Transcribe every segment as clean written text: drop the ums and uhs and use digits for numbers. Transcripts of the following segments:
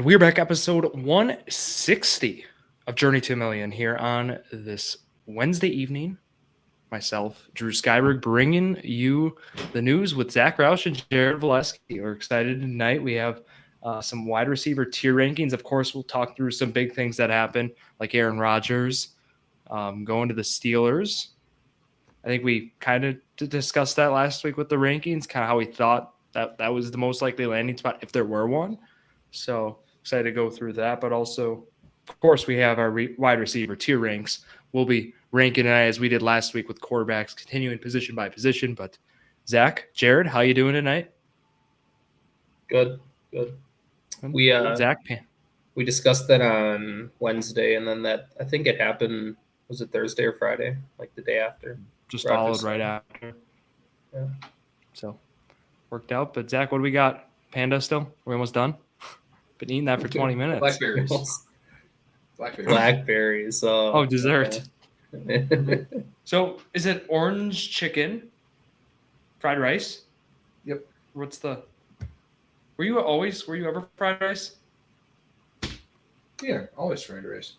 we're back, episode 160 of Journey to a Million here on this Wednesday evening. Myself, Drew Skyberg, bringing you the news with Zack Rausch and Jared Valleskey. We're excited tonight. We have some wide receiver tier rankings. Of course, we'll talk through some big things that happened, like Aaron Rodgers going to the Steelers. I think we kind of discussed that last week with the rankings, kind of how we thought that was the most likely landing spot if there were one. So excited to go through that, but also, of course, we have our wide receiver tier ranks. We'll be ranking it as we did last week with quarterbacks, continuing position by position. But Zach, Jared, how you doing tonight? Good. We Zach, we discussed that on Wednesday, and then that I think it happened. Was it Thursday or Friday? Like the day after? Just followed right after. Yeah. So worked out. But Zach, what do we got? Panda still? We're almost done. Been eating that for 20 minutes. Blackberries. Oh, dessert. So is it orange chicken, fried rice? Yep. Were you ever fried rice? Yeah, always fried rice.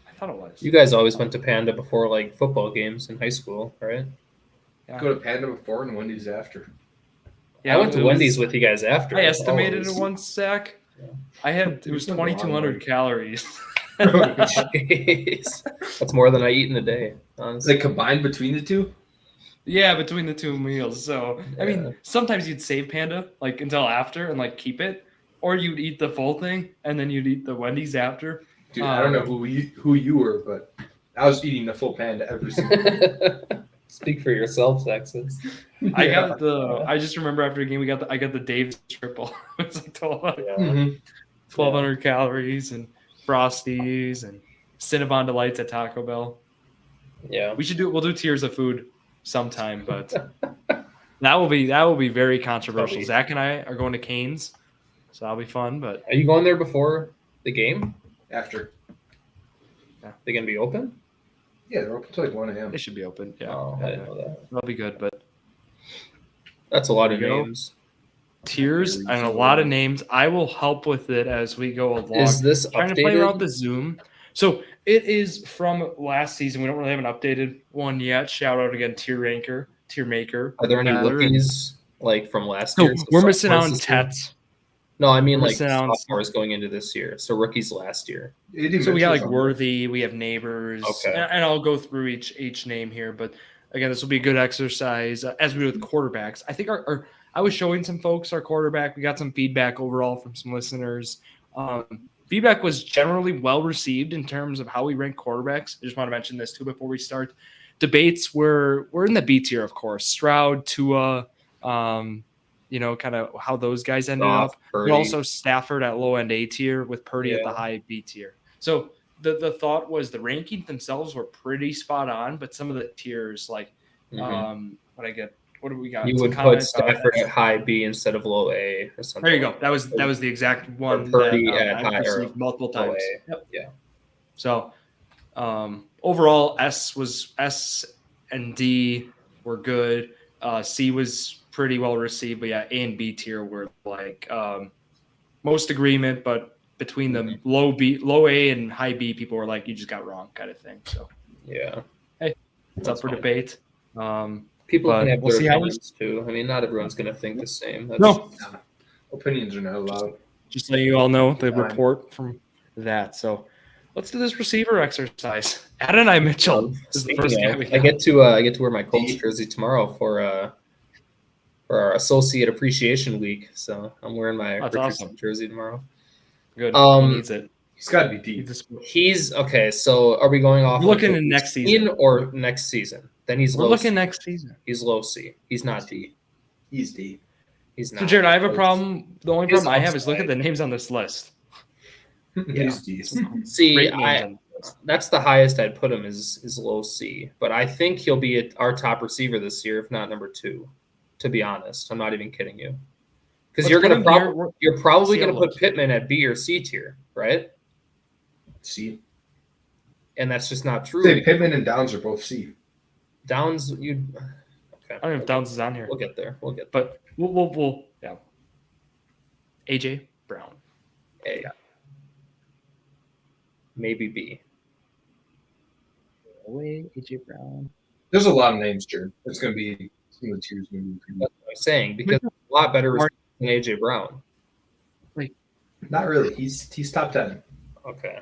I thought it was. You guys always went to Panda before like football games in high school, right? Yeah. Go to Panda before and Wendy's after. Yeah, I went to Wendy's with you guys after. I estimated it once, Zach. Yeah. It was 2,200 calories. Jeez. That's more than I eat in a day, honestly. Like combined between the two? Yeah, between the two meals. So, Yeah. I mean, sometimes you'd save Panda like until after and like keep it, or you'd eat the full thing and then you'd eat the Wendy's after. Dude, I don't know who you were, but I was eating the full Panda every single day. Speak for yourself, Texas. I just remember after a game I got the Dave's triple. It was like 1,200 calories and Frosties and Cinnabon Delights at Taco Bell. Yeah. We'll do tiers of food sometime, but that will be very controversial. Probably. Zach and I are going to Cane's, so that'll be fun. But Are you going there before the game? After. They gonna be open? Yeah, they're open till like 1 a.m. they should be open. Yeah, Oh, I didn't know that. that'll be good. But That's a lot of There you go. names. tiers and a lot of names. I will help with it as we go along. Is this Trying to play around updated? the Zoom. So it is from last season. We don't really have an updated one yet. Shout out again, tier maker. Are there any Rather. rookies like from last No, year? we're missing out on Sophomores this year? Tets. No, I mean We're like missing out on- sophomores going into this year. So rookies last year. So we got like Worthy, we have Neighbors, Okay. and I'll go through each name here. But again, this will be a good exercise as we do with quarterbacks. I think I was showing some folks our quarterback. We got some feedback overall from some listeners. Feedback was generally well received in terms of how we rank quarterbacks. I just want to mention this too before we start. Debates we're in the B tier, of course. Stroud, Tua, kind of how those guys ended Goff, up. Purdy. But also Stafford at low end A tier with Purdy at the high B tier. So the thought was the rankings themselves were pretty spot on, but some of the tiers like what do we got? You Some would put comments on Stafford that. at high B instead of low A or something. There you go. That was the exact one Purdy that at I high or received multiple low times. A. Yep. Yeah. So overall, S and D were good. C was pretty well received, but yeah, A and B tier were like most agreement, but between the low A and high B, people were like, "You just got wrong," kind of thing. So Yeah. it's up for debate. People But can have we'll their see how opinions too. I mean, not everyone's going to think the same. That's, No, Opinions are not allowed. just so you all know the report from that. So let's do this receiver exercise. Adonai Mitchell is the first guy we got. I get to wear my Colts jersey tomorrow for our Associate Appreciation Week. So I'm wearing my That's Richardson awesome. jersey tomorrow. Good. Um, He needs it. He's got to be He deep. just- He's okay. So are we going off? We're looking of at who next he's season. in or next season? Then he's We're low looking C. next season. He's low C. He's not D. He's deep. He's not. So Jared, I have a problem. The only His problem I have is look at upside. the names on this list. He's deep. See, Great names on this list. that's the highest I'd put him is low C. But I think he'll be our top receiver this year, if not number 2. To be honest, I'm not even kidding you. Because Let's you're put gonna him here. probably you're probably see how gonna it put looks. Pittman at B or C tier, right? C. And that's just not true. Say Pittman and Downs are both C. Downs, you. Okay. I don't know if Downs is on here, We'll get there. but we'll yeah. AJ Brown. A. maybe B. Away, AJ Brown. There's a lot of names, Jared. It's going to be some of the tiers. Going to be That's what I'm saying, because a lot better receiver than AJ Brown. not really. He's top 10. Okay.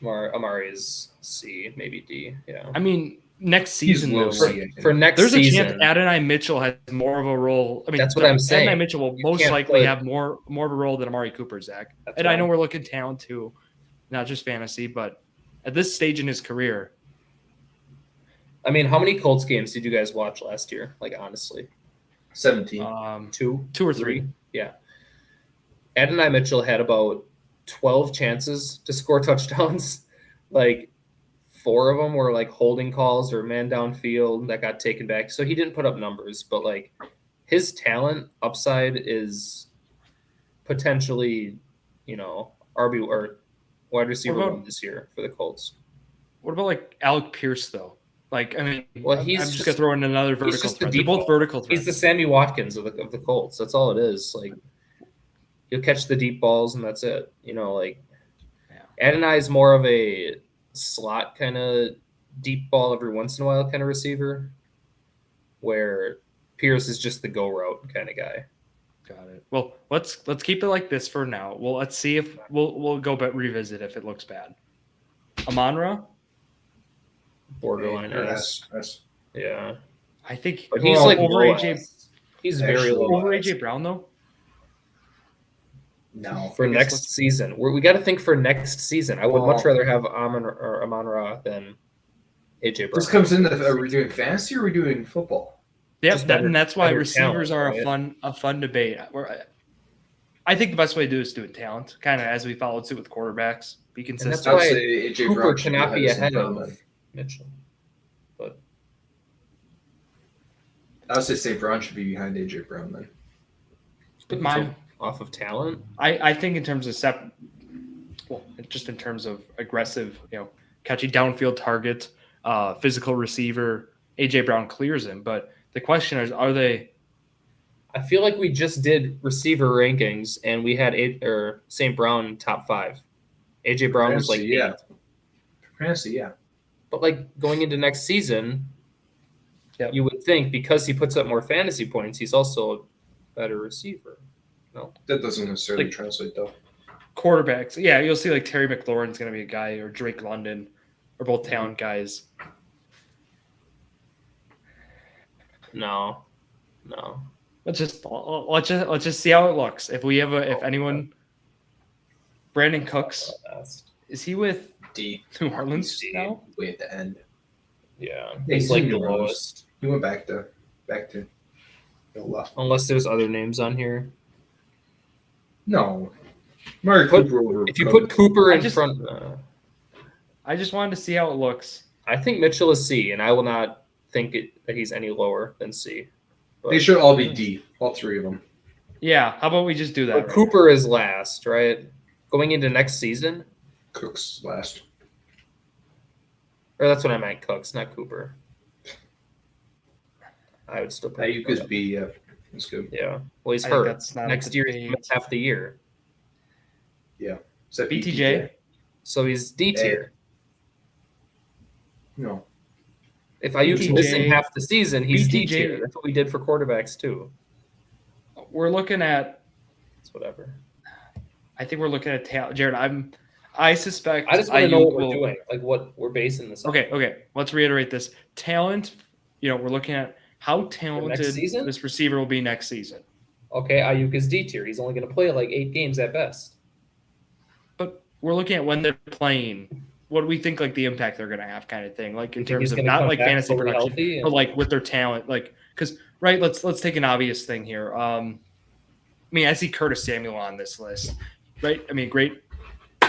Amari is C, maybe D. Yeah. I mean, next He's season, low though, C, I think. For next there's season, a chance Adonai Mitchell has more of a role. I mean, That's what I'm saying. Adonai Mitchell will You most can't likely put- have more of a role than Amari Cooper, Zach. That's And I why- know we're looking talent too, not just fantasy, but at this stage in his career, I mean, how many Colts games did you guys watch last year? Like, honestly, 17. two or three. Yeah. Adonai Mitchell had about 12 chances to score touchdowns. Like, 4 of them were like holding calls or man downfield that got taken back. So he didn't put up numbers, but like his talent upside is potentially, RB or wide receiver What about- one this year for the Colts. What about like Alec Pierce though? Like, I mean, Well, I'm he's just just- gonna throw in another he's vertical just the threat. They're deep both ball. vertical He's threats. the Sammy Watkins of the Colts. That's all it is. Like, he'll catch the deep balls and that's it. Adonai is more of a slot kind of deep ball every once in a while kind of receiver, where Pierce is just the go route kind of guy. Got it. Well, let's keep it like this for now. Well, let's see if we'll go but revisit if it looks bad. Amon-Ra, Borderline Or S. S. Yeah. I think But he's well, like over low AJ S. He's very Actually, low over S. AJ Brown though. No. For I guess next let's- season. We got to think for next season. I would much Well- rather have Amon-Ra than AJ Brown. This comes into, are we doing fantasy or are we doing football? Yeah, Just better- and that's why better receivers talent, are right? a fun debate. I think the best way to do is do it talent, kind of as we followed suit with quarterbacks. Be that's consistent. I would why say AJ Cooper Brown should cannot be ahead Brown, of then. Mitchell. But I would say Brown should be behind AJ Brown then. Mine, off of talent, I think in terms of just in terms of aggressive, catchy downfield target, physical receiver, AJ Brown clears him. But the question is, are they? I feel like we just did receiver rankings and we had St. Brown top 5. AJ Brown was like Fantasy, 8. yeah. Fantasy, yeah. But like going into next season, Yep. you would think because he puts up more fantasy points, he's also a better receiver. That doesn't necessarily Like- translate though. Quarterbacks, yeah, you'll see like Terry McLaurin's going to be a guy, or Drake London, or both talent guys. No. Let's just see how it looks. If we have if anyone, Brandon Cooks, is he with D. New Orleans D. now? Way at the end. Yeah, Yeah, he's he's like in the New Orleans. lowest. He went back to the left. Unless there's other names on here. No. Mari Put- Cooper over. If you put Cooper I in just- front, I just wanted to see how it looks. I think Mitchell is C, and I will not think that he's any lower than C. They should all be D. All 3 of them. Yeah, how about we just do that? But right Cooper is last, right? Going into next season, Cooks last. or that's what I meant. Cooks, not Cooper. I would still put Ayuk is B. Yeah, that's good. Yeah. Well, he's I think hurt. that's not Next a year, he's debate. missed half the year, Is that BTJ? so he's D tier. No. If Ayuk's BTJ missing half the season, he's D BTJ tier. That's what we did for quarterbacks too. We're looking at. It's whatever. I think we're looking at talent. Jared, I suspect. I just want to know Ayuk what we're will- doing, like what we're basing this on. Okay. Let's reiterate this. Talent. We're looking at how talented season? this receiver will be next season. Okay, Ayuk is D tier. He's only going to play like 8 games at best. But we're looking at when they're playing. What do we think like the impact they're going to have, kind of thing, like in You think terms he's of gonna not come like back fantasy fully production, healthy but like with their talent, like because right. Let's take an obvious thing here. I see Curtis Samuel on this list, right? I mean, great.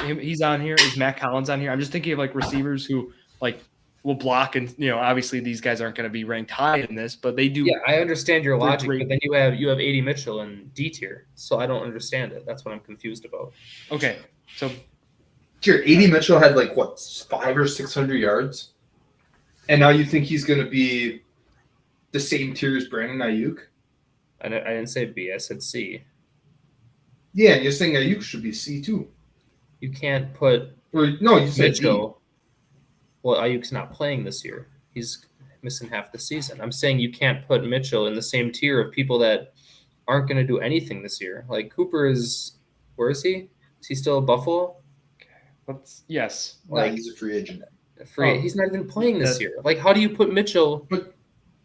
He's on here. Is Matt Collins on here? I'm just thinking of like receivers who like will block, and obviously these guys aren't going to be ranked high in this, but they do. Yeah, I understand your They're logic, great. but then you have A.D. Mitchell in D tier, so I don't understand it. That's what I'm confused about. Okay, so Jared, A.D. Mitchell had 500 or 600 yards, and now you think he's going to be the same tier as Brandon Ayuk? I didn't say B. I said C. Yeah, you're saying Ayuk should be C too. You can't put Or no, you said D. Mitchell. Well, Ayuk's not playing this year. He's missing half the season. I'm saying you can't put Mitchell in the same tier of people that aren't going to do anything this year. Like Cooper is, where is he? Is he still at Buffalo? Yes. Like he's a free agent. He's not even playing this year. Like, how do you put Mitchell, But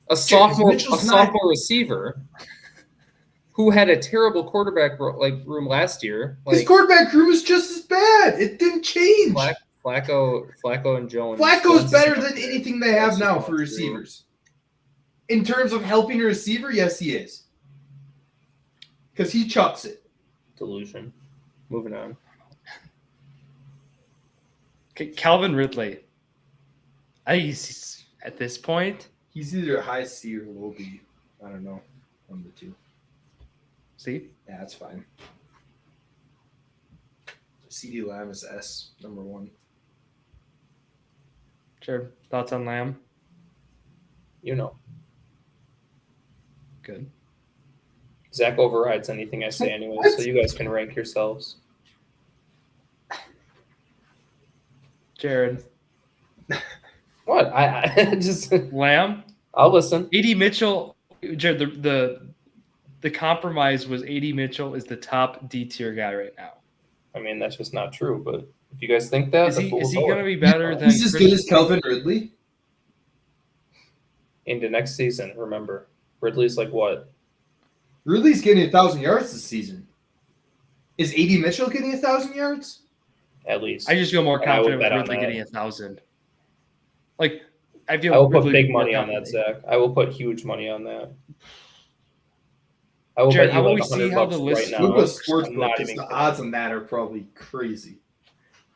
a sophomore not- receiver, who had a terrible quarterback room last year? His quarterback room is just as bad. It didn't change. Flacco and Jones. Flacco's better than anything they have now for receivers. In terms of helping a receiver, yes, he is. Because he chucks it. Delusion. Moving on. Okay, Calvin Ridley. I think he's at this point. He's either a high C or low B. I don't know. One of the two. See? Yeah, that's fine. CD Lamb is S, number 1. Jared, thoughts on Lamb? You know. Good. Zach overrides anything I say anyway, so you guys can rank yourselves. Jared. What? I just Lamb? I'll listen. A.D. Mitchell. Jared, the compromise was A.D. Mitchell is the top D tier guy right now. I mean, that's just not true, but if you guys think that, Is he going to be better than He's as good as Calvin Ridley? into next season? Remember, Ridley's like what? Ridley's getting 1,000 yards this season. Is A.D. Mitchell getting 1,000 yards? At least. I just feel more And I would confident with bet on Ridley that. getting 1,000. Like, I feel I will put Ridley big more money on that, confident. Zach. I will put huge money on that. I will Jared, bet how you about like we see 100 how bucks the right list now. Look what looks? sportsbook, I'm not because even the kidding. odds on that are probably crazy.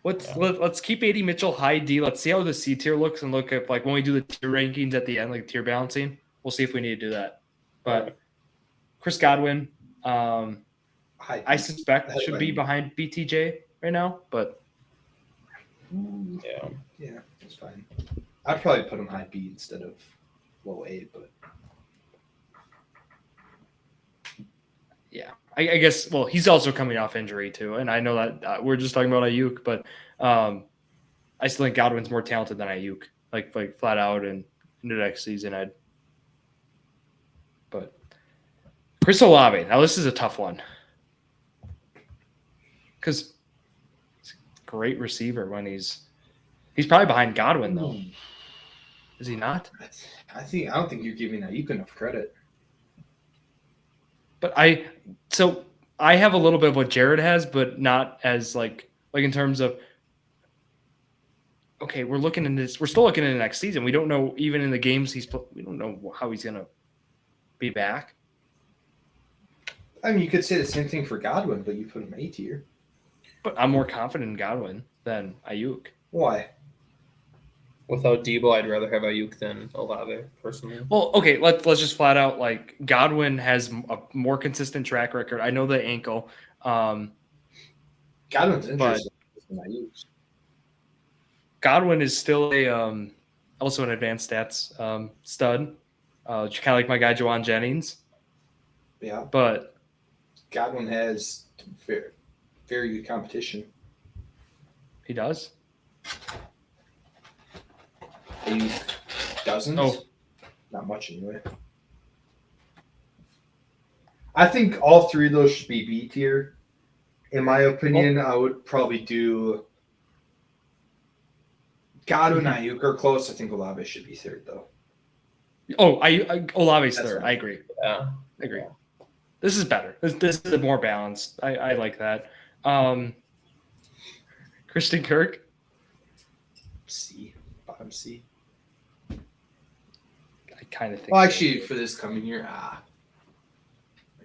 Let's keep A.D. Mitchell high D. Let's see how the C tier looks and look at like when we do the tier rankings at the end, like tier balancing. We'll see if we need to do that. But Chris Godwin, I suspect should be behind BTJ right now, but Yeah. That's fine. I'd probably put him high B instead of low A, but yeah, I guess. Well, he's also coming off injury too, and I know that we're just talking about Ayuk, but I still think Godwin's more talented than Ayuk, like flat out. And into next season, But Chris Olave. Now this is a tough one because he's a great receiver when he's probably behind Godwin though. Is he not? I don't think you're giving Ayuk enough credit. But I have a little bit of what Jared has, but not as like in terms of okay, we're looking in this. We're still looking in the next season. We don't know even in the games we don't know how he's gonna be back. I mean, you could say the same thing for Godwin, but you put him A tier. But I'm more confident in Godwin than Ayuk. Why? Without Debo, I'd rather have Ayuk than Olave, personally. Well, okay, let's just flat out like Godwin has a more consistent track record. I know the ankle. Godwin's interesting than Ayuk. Godwin is still a also an advanced stats stud. Kind of like my guy Juwan Jennings. Yeah, but Godwin has very good competition. He does. Ayuk doesn't. Oh, not much anyway. I think all three of those should be B tier. In my opinion, I would probably do Godwin and Ayuk are close. I think Olave should be third, though. Oh, Olave's That's third. fine. I agree. Yeah. I agree. This is better. This is more balanced. I like that. Christian Kirk. C. Bottom C. I kind of think. Well, actually, for this coming year,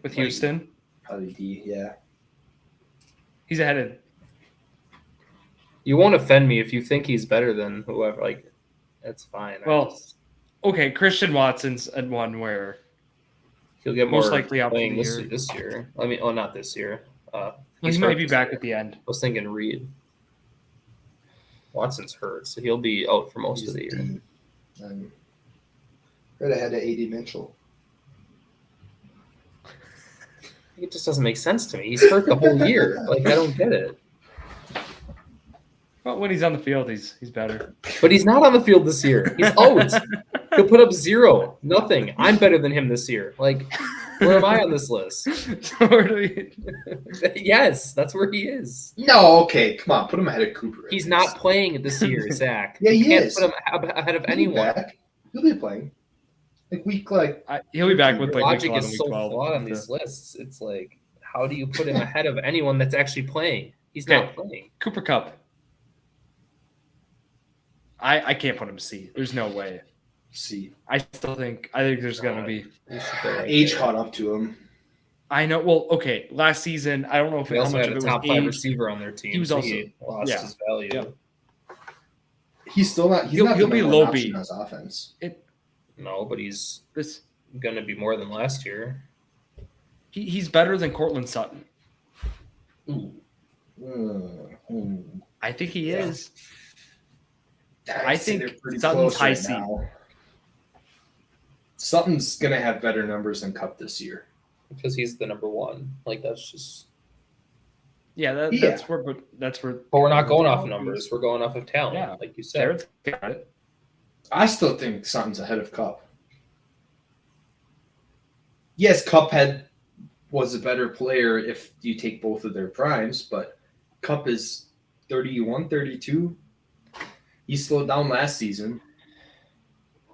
with Houston, probably D. Yeah. He's ahead of. You won't offend me if you think he's better than whoever. Like, that's fine. Well, okay, Christian Watson's at one where he'll get most more likely out for playing the this year. this year. I mean, not this year. He might be back at the end. I was thinking Reed. Watson's hurt, so he'll be out for most of the year. Right ahead of A.D. Mitchell. It just doesn't make sense to me. He's hurt the whole year. Like, I don't get it. Well, when he's on the field, he's better. But he's not on the field this year. He's out. He'll put up 0, nothing. I'm better than him this year. Like, where am I on this list? So where do we... Yes, that's where he is. No, okay, come on, put him ahead of Cooper. He's not playing this year, Zach. Yeah, he You can't is. put him ahead of anyone. He'll be playing. He'll be back with Your like logic week 11, is week so 12. flawed on these lists. It's like, how do you put him ahead of anyone that's actually playing? He's not playing. Cooper Kupp. I can't put him C. There's no way. C. I think there's gonna be Age caught up to him. I know. Well, okay. Last season, I don't know if They how also much had of a it top was 5 age. receiver on their team. He was so also he lost his value. Yeah. He's still not. He'll the be number low one B. option on his offense. No, but he's This gonna be more than last year. he's better than Cortland Sutton. I think he is. I think Sutton's high C. Sutton's gonna have better numbers than Kupp this year. Because he's the number 1. Like, that's just. Yeah, Yeah. that's where. But we're not going off numbers. We're going off of talent, Yeah. like you said. Jared's got it. I still think Sutton's ahead of Kupp. Yes, Kupp was a better player if you take both of their primes, but Kupp is 31, 32. He slowed down last season.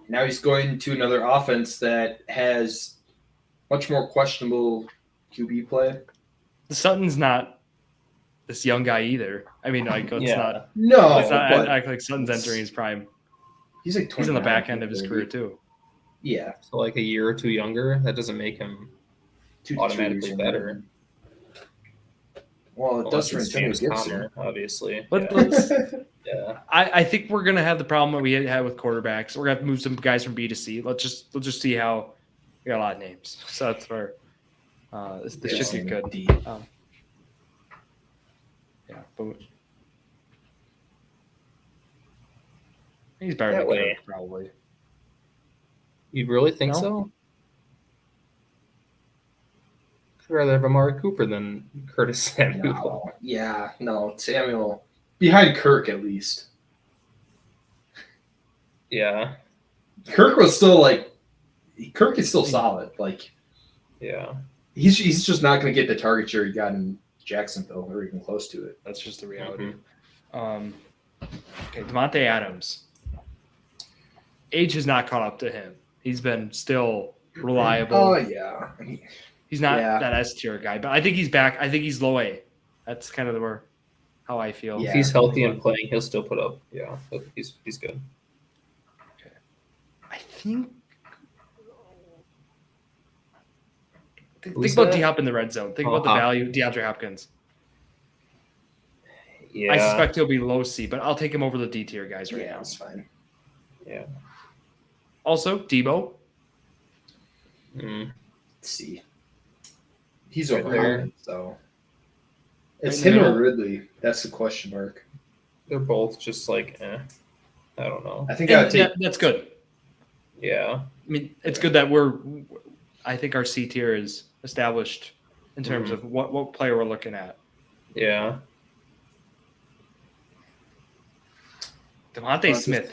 Now he's going to another offense that has much more questionable QB play. Sutton's not this young guy either. I mean, like let's not act like Sutton's entering his prime. He's like he's on the back end of his career too. Yeah, So like a year or 2 younger, that doesn't make him 2 to 3 automatically years better. younger. Well, it Unless does for it's Antonio James Gibson. Conner, obviously. Let's Yeah. I think we're gonna have the problem that we had with quarterbacks. We're gonna have to move some guys from B to C. Let's just see how we got a lot of names. So that's where this should be good. Yeah, but he's better That than way. Kirk, probably. You really think No. so? I'd rather have Amari Cooper than Curtis Samuel. No, Samuel behind Kirk at least. Yeah. Kirk is still solid. Like Yeah. he's just not going to get the target share he got in Jacksonville or even close to it. That's just the reality. Okay, Devontae Adams. Age has not caught up to him. He's been still reliable. Oh yeah, He's not that S tier guy, but I think he's back. I think he's low A. That's kind of how I feel. Yeah. If he's healthy and playing, he'll still put up. Yeah, he's good. Okay. I think. Think about D-Hop in the red zone. Think about the value. DeAndre Hopkins. Yeah. I suspect he'll be low C, but I'll take him over the D tier guys right now. That's fine. Yeah. Also, Debo. Mm. Let's see. He's Right over there. there, so it's Right in the him or middle. Ridley. That's the question mark. They're both just like, I don't know. I think I'd take. That's good. Yeah. I mean, it's good that I think our C tier is established in terms of what player we're looking at. Yeah. Devontae Smith.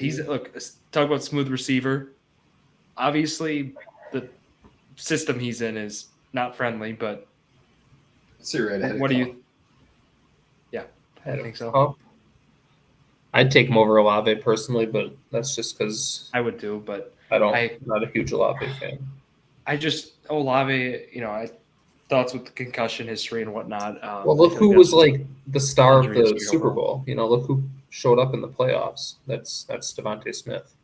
Talk about smooth receiver. Obviously, the system he's in is not friendly, but Let's see right ahead. what do you? Yeah, I think so. Cup. I'd take him over Olave personally, but that's just because I would do, but I'm not a huge Olave fan. I just Olave. Thoughts with the concussion history and whatnot. Well, look who was like the star of injury the history Super overall. Bowl. Look who showed up in the playoffs. That's Devontae Smith.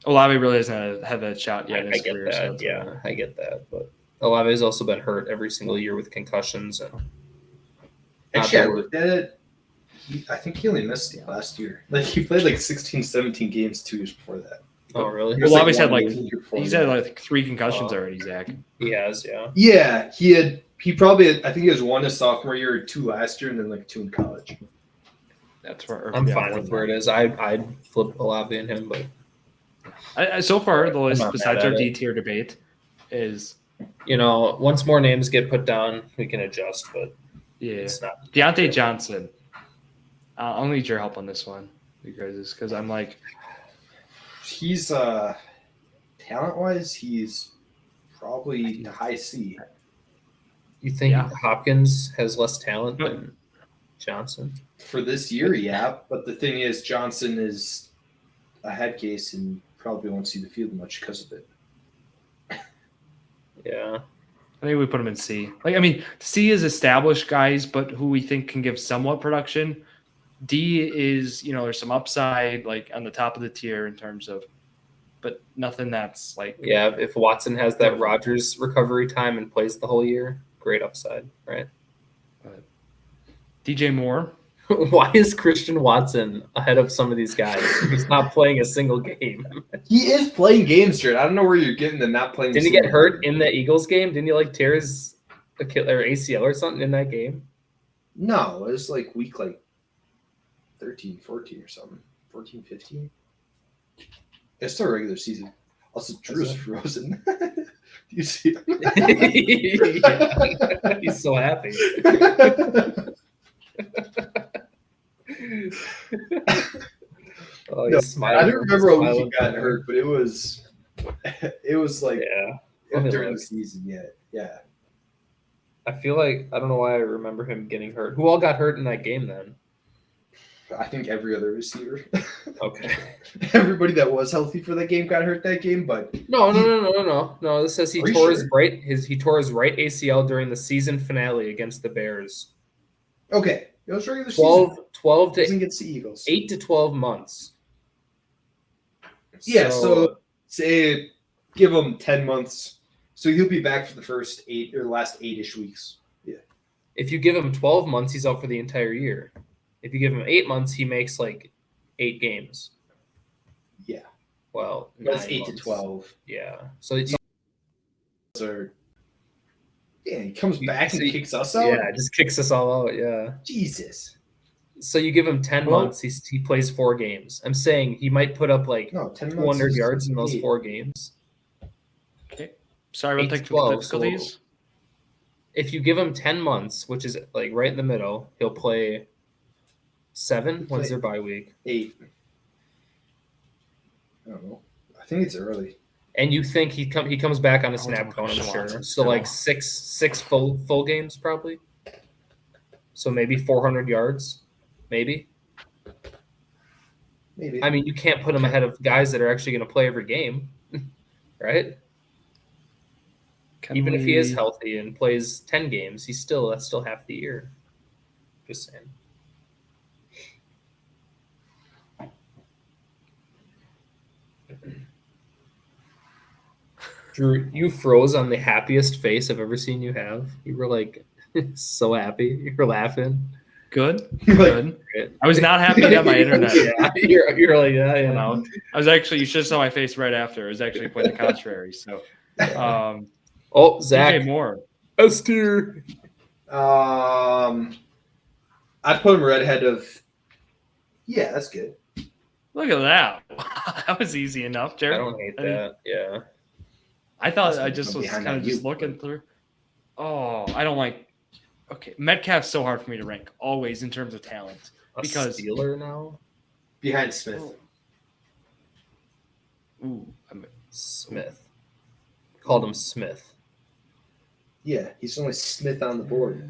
Olave really hasn't had that shot yet in I his get career. so that. that's Yeah, I get that. But Olave's also been hurt every single year with concussions. And Actually, I looked at it. I think he only missed last year. Like he played like 16, 17 games 2 years before that. oh, really? He was, Olave's had one like year before he's that. had like 3 concussions already, Zach. He has, yeah. Yeah, he probably I think he has 1 his sophomore year, or 2 last year, and then like 2 in college. That's where I'm fine with where it is. I'd flip Olave and him, but So far, the list not besides mad our at D it. tier debate is once more names get put down, we can adjust, but Yeah. it's not. Deontay Johnson. I'll need your help on this one, you guys, because I'm like, He's talent-wise, he's probably high C. You think Yeah. Hopkins has less talent than Johnson? For this year, yeah. But the thing is, Johnson is a head case and probably won't see the field much because of it. Yeah. I think we put him in C. C is established guys, but who we think can give somewhat production. D is, there's some upside, like on the top of the tier in terms of, but nothing that's like. Yeah, if Watson has that Rodgers recovery time and plays the whole year, great upside, right? DJ Moore. Why is Christian Watson ahead of some of these guys? He's not playing a single game. He is playing games, Jared. I don't know where you're getting the not playing. Didn't he get hurt in the Eagles game? Didn't he tear his ACL or something in that game? No, it was week 13, 14 or something. 14, 15. It's still a regular season. Also, Drew's frozen. Do you see him? Yeah. He's so happy. No, I don't remember what week he got hurt, but it was during the season. Yeah. I feel like I don't know why I remember him getting hurt. Who all got hurt in that game then? I think every other receiver. Okay. Everybody that was healthy for that game got hurt that game, but no. This says he tore his right ACL during the season finale against the Bears. Okay, it was regular season. 12 to against the Eagles. 8 to 12 months. Yeah, so say give him 10 months. So he'll be back for the first 8 or last 8-ish weeks. Yeah. If you give him 12 months, he's out for the entire year. If you give him 8 months, he makes 8 games. Yeah. Well, that's 8 to 12. Yeah. So he comes back and kicks us out. Yeah, just kicks us all out. Yeah. Jesus. So you give him 10 months, he plays 4 games. I'm saying he might put up 200 yards in those 4 games. Okay. Sorry about technical difficulties. So if you give him 10 months, which is right in the middle, he'll play 7. When's their bye week? 8. I don't know. I think it's early. And you think he comes back on a snap count, I'm sure. So 6 full games probably. So maybe 400 yards. Maybe. I mean, you can't put him ahead of guys that are actually going to play every game, right? Even if he is healthy and plays 10 games, that's still half the year. Just saying. Drew, you froze on the happiest face I've ever seen you have. You were so happy. You were laughing. Good. I was not happy to have my internet. Yeah, you're like, yeah. No, I was actually. You should have saw my face right after. It was actually quite the contrary. So, Zach DJ Moore. Oster. I put him right ahead of. Yeah, that's good. Look at that. That was easy enough, Jared. I don't hate that. Yeah. I thought I just was kind of just looking through. Oh, I don't like. Okay, Metcalf's so hard for me to rank always in terms of talent because Steeler now behind Smith. Smith called him Smith. Yeah, he's only Smith on the board.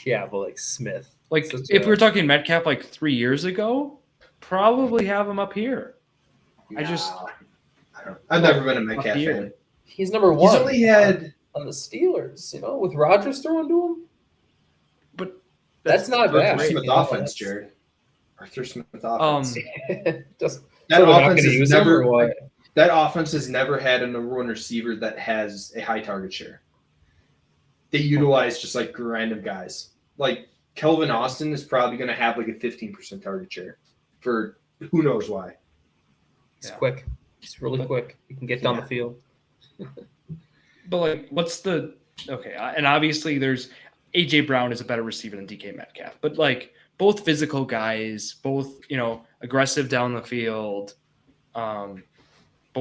Yeah, but Smith. If we were talking Metcalf 3 years ago, probably have him up here. Yeah, I've never been a Metcalf fan. He's number 1. He's only had on the Steelers, with Rodgers throwing to him. But that's not bad. Arthur Smith offense, Jared. Arthur Smith offense. That offense has never had a number 1 receiver that has a high target share. They utilize just random guys. Kelvin Austin is probably going to have a 15% target share for who knows why. He's quick. He's really quick. He can get down the field. But what's the okay? And obviously, there's AJ Brown is a better receiver than DK Metcalf, but both physical guys, both aggressive down the field. Both.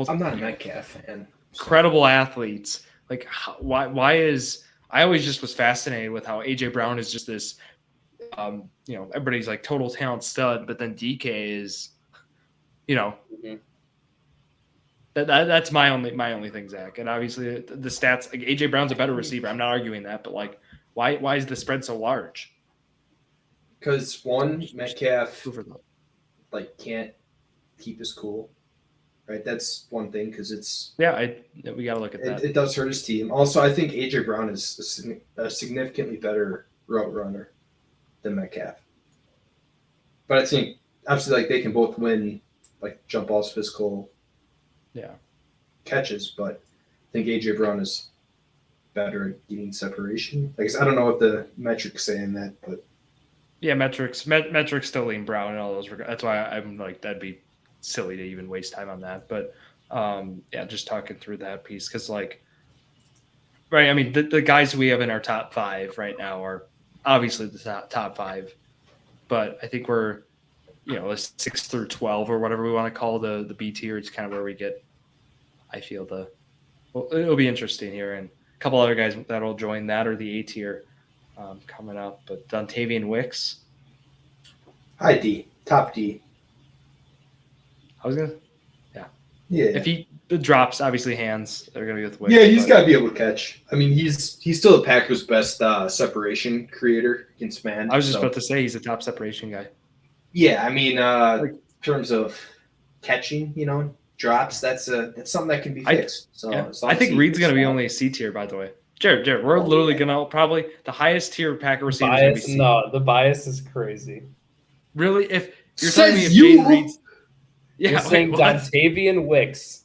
I'm not a Metcalf fan. Incredible athletes. Like, why is I always just was fascinated with how AJ Brown is just this, everybody's like total talent stud, but then DK is, Mhm. that's my only thing, Zach. And obviously the stats, like AJ Brown's a better receiver. I'm not arguing that, but like, why is the spread so large? Because one, Metcalf can't keep his cool, right? That's one thing because it's we got to look at that. It does hurt his team. Also, I think AJ Brown is a significantly better route runner than Metcalf. But I think obviously they can both win jump balls, physical catches, but I think AJ Brown is better at getting separation. I guess I don't know what the metrics say in that, but metrics still lean Brown and all those. That's why I'm like, that'd be silly to even waste time on that. But just talking through that piece because right. I mean, the guys we have in our top 5 right now are obviously the top 5, but I think we're a 6 through 12 or whatever we want to call the B tier. It's kind of where we get. I feel it'll be interesting here, and a couple other guys that'll join that or the A tier coming up. But Dontavian Wicks, high D, top D. I was gonna, yeah. If he drops, obviously hands they're gonna be with Wicks. Yeah, he's got to be able to catch. I mean, he's still the Packers' best separation creator against man. I was just about to say he's a top separation guy. Yeah, I mean, in terms of catching, drops, that's something that can be fixed. I think Reed's going to be only a C tier, by the way. Jared, we're literally going to probably the highest tier Packer receiver is going to be C. No, the bias is crazy. Really? If you're telling me if Jaden Reed's... You're saying Dontavian Wicks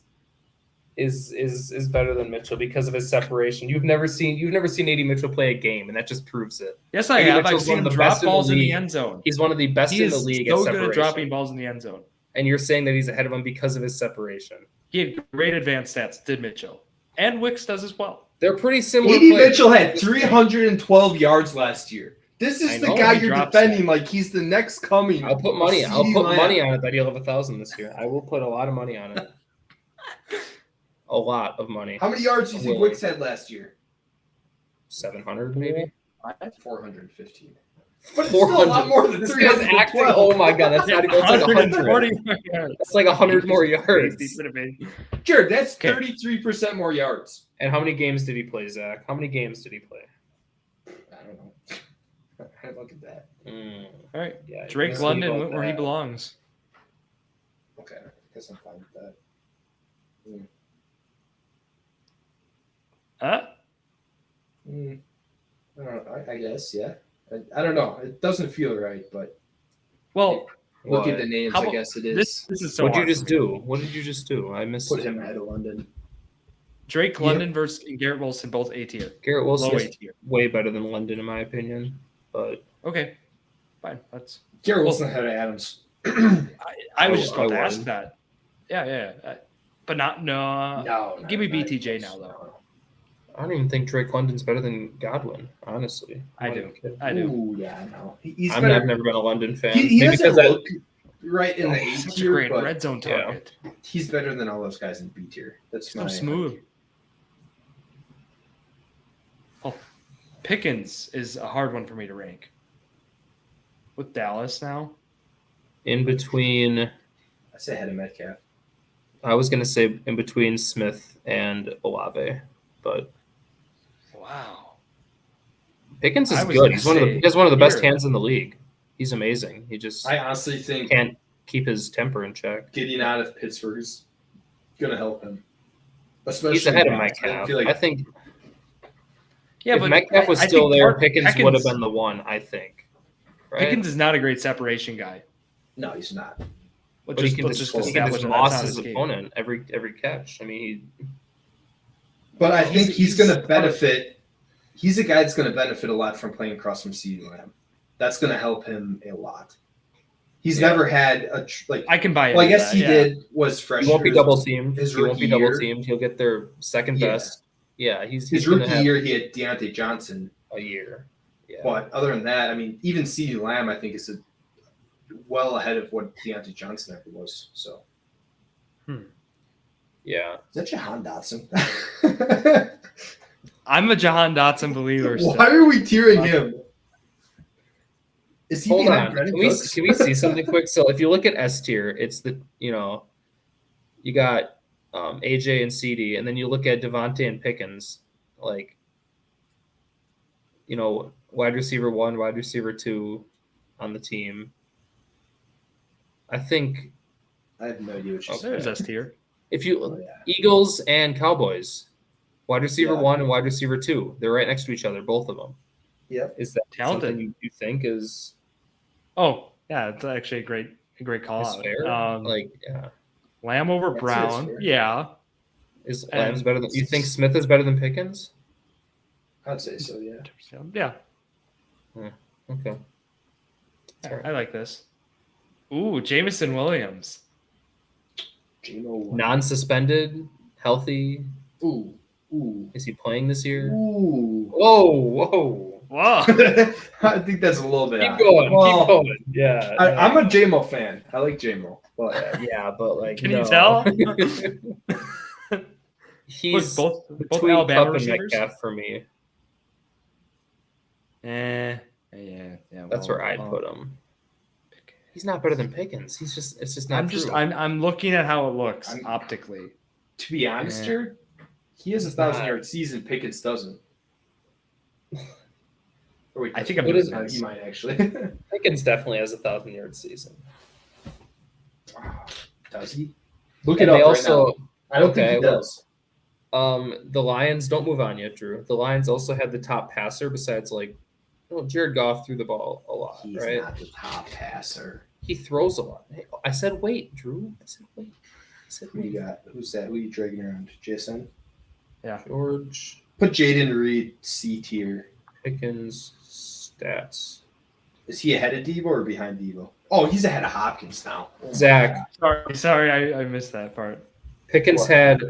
is better than Mitchell because of his separation. You've never seen A.D. Mitchell play a game, and that just proves it. Yes, I have. I've seen him drop balls in the end zone. He's one of the best in the league. He's so good at dropping balls in the end zone. And you're saying that he's ahead of him because of his separation. He had great advanced stats, did Mitchell. And Wicks does as well. They're pretty similar. A.D. Mitchell had 312 yards last year. This is the guy you're defending like he's the next coming. I'll put money on it that he'll have 1,000 this year. I will put a lot of money on it. A lot of money. How many yards do you think Wicks had last year? 700 maybe? 415. But it's 400. still a lot more than This guy's 312. acting. Oh my god, that's not even. That's like 100. That's like 100 more yards. Jared, that's 33% more yards. And how many games did he play, Zach? How many games did he play? I don't know. I look at that. All right. Yeah, Drake London went where he belongs. Okay. I guess I'm fine with that. Huh? I don't know. I guess, yeah. I don't know. It doesn't feel right, but look at the names. I guess it is. This is so. What did you just do? What did you just do? I missed. Put him ahead of London. Drake London versus Garrett Wilson, both A tier. Garrett Wilson is A-tier. way better than London in my opinion. But okay, fine. That's Garrett Wilson ahead of Adams. I was just about to ask that. Yeah. But no. Give me BTJ now though. I don't even think Drake London's better than Godwin, honestly. I do. Ooh, yeah, no. I've never been a London fan. He doesn't look right in the A such tier, a great but red zone target. He's better than all those guys in B tier. That's so smooth. Oh, Pickens is a hard one for me to rank. With Dallas now? In between... I say ahead of Metcalf. I was going to say in between Smith and Olave, but... Wow. Pickens is good. He has one of the best hands in the league. He's amazing. I honestly think can't keep his temper in check. Getting out of Pittsburgh is going to help him. Especially he's ahead of Metcalf. I think if Metcalf was still there, Pickens would have been the one, I think. Right? Pickens is not a great separation guy. No, he's not. But he can just lost his opponent every catch. I mean, but I think he's going to benefit. He's a guy that's going to benefit a lot from playing across from CeeDee Lamb. That's going to help him a lot. He's never had I can buy it. Well, I guess he did was fresh. He won't be double teamed. He won't be double teamed. He'll get their second best. Yeah, his rookie year. He had Deontay Johnson a year. Yeah. But other than that, I mean, even CeeDee Lamb, I think is well ahead of what Deontay Johnson ever was. So, Yeah. Is that Jahan Dotson? I'm a Jahan Dotson believer. Why are we tearing him? Is he Hold behind on. Brendan Can Cooks? we see something quick? So if you look at S tier, it's the you got AJ and CD, and then you look at Devontae and Pickens, like wide receiver 1, wide receiver 2 on the team. I think I have no idea what you're There's saying. S tier. if you Oh, yeah. Eagles and Cowboys, wide receiver Yeah. 1 and wide receiver 2, they're right next to each other, both of them. Yep. Is that Talented. something you think is Oh, yeah, it's actually a great call out. fair? Yeah. Lamb over I'd say it's Brown. fair. Yeah. Is And Lamb's better than you think Smith is better than Pickens? I'd say so, yeah. Yeah. Okay. Yeah, I like this. Ooh, Jamison Williams. J-Mo. Non-suspended, healthy. Ooh. Ooh. Is he playing this year? Ooh. Whoa. Whoa. I think that's a little bit Keep high. going. Well, Keep going. Yeah. I'm a J-Mo fan. I like J-Mo. But Yeah, but like, Can you tell? He's both between Alabama Cup and receivers. Metcalf for me. Yeah. That's where I'd put him. He's not better than Pickens. It's just not. I'm looking at how it looks I'm- optically. to be honest, Yeah. Jared, he has a 1,000-yard season. Pickens doesn't. Or wait, I think I'm What doing is this. he might actually. Pickens definitely has a 1,000-yard season. Does he? Look And it up they right also, now. I don't think okay, he does. the Lions don't move on yet, Drew. The Lions also had the top passer besides Jared Goff threw the ball a lot, He's right? not the top passer. He throws a lot. Hey, I said wait, Drew. I said wait. Who you got? Who's that? Who are you dragging around? Jason? George Put Jaden Reed C tier. Pickens stats. Is he ahead of Devo or behind Devo? Oh, he's ahead of Hopkins now. Oh my Zach. God. Sorry, I missed that part. Pickens What? had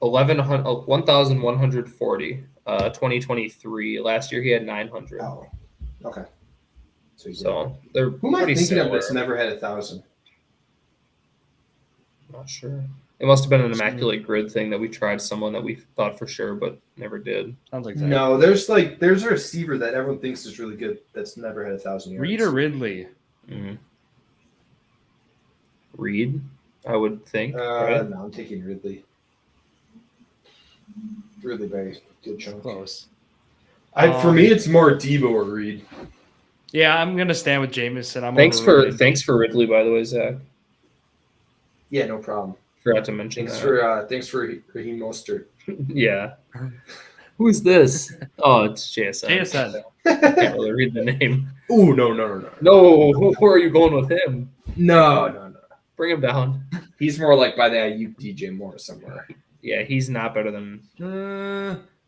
1,140. 2023. Last year he had 900. Oh, okay. So they're who am I pretty thinking similar. of that's never had 1,000? Not sure. It must have been an immaculate grid thing that we tried someone that we thought for sure but never did. Sounds like that. No, there's a receiver that everyone thinks is really good that's never had 1,000 yards. Reed or Ridley? Reed, I would think. Right? No, I'm taking Ridley. Really very good chunk. Close. For me, it's more Devo or Reed. Yeah, I'm gonna stand with Jameson. Thanks for Ridley, by the way, Zach. Yeah, no problem. Forgot to mention Thanks that. for Raheem Mostert. Yeah. Who is this? Oh, it's JSN. JSN. I can't really read the name. Ooh, no. No, who are you going with him? No. Bring him down. He's more like by the Ayuk DJ Moore somewhere. Yeah, he's not better than.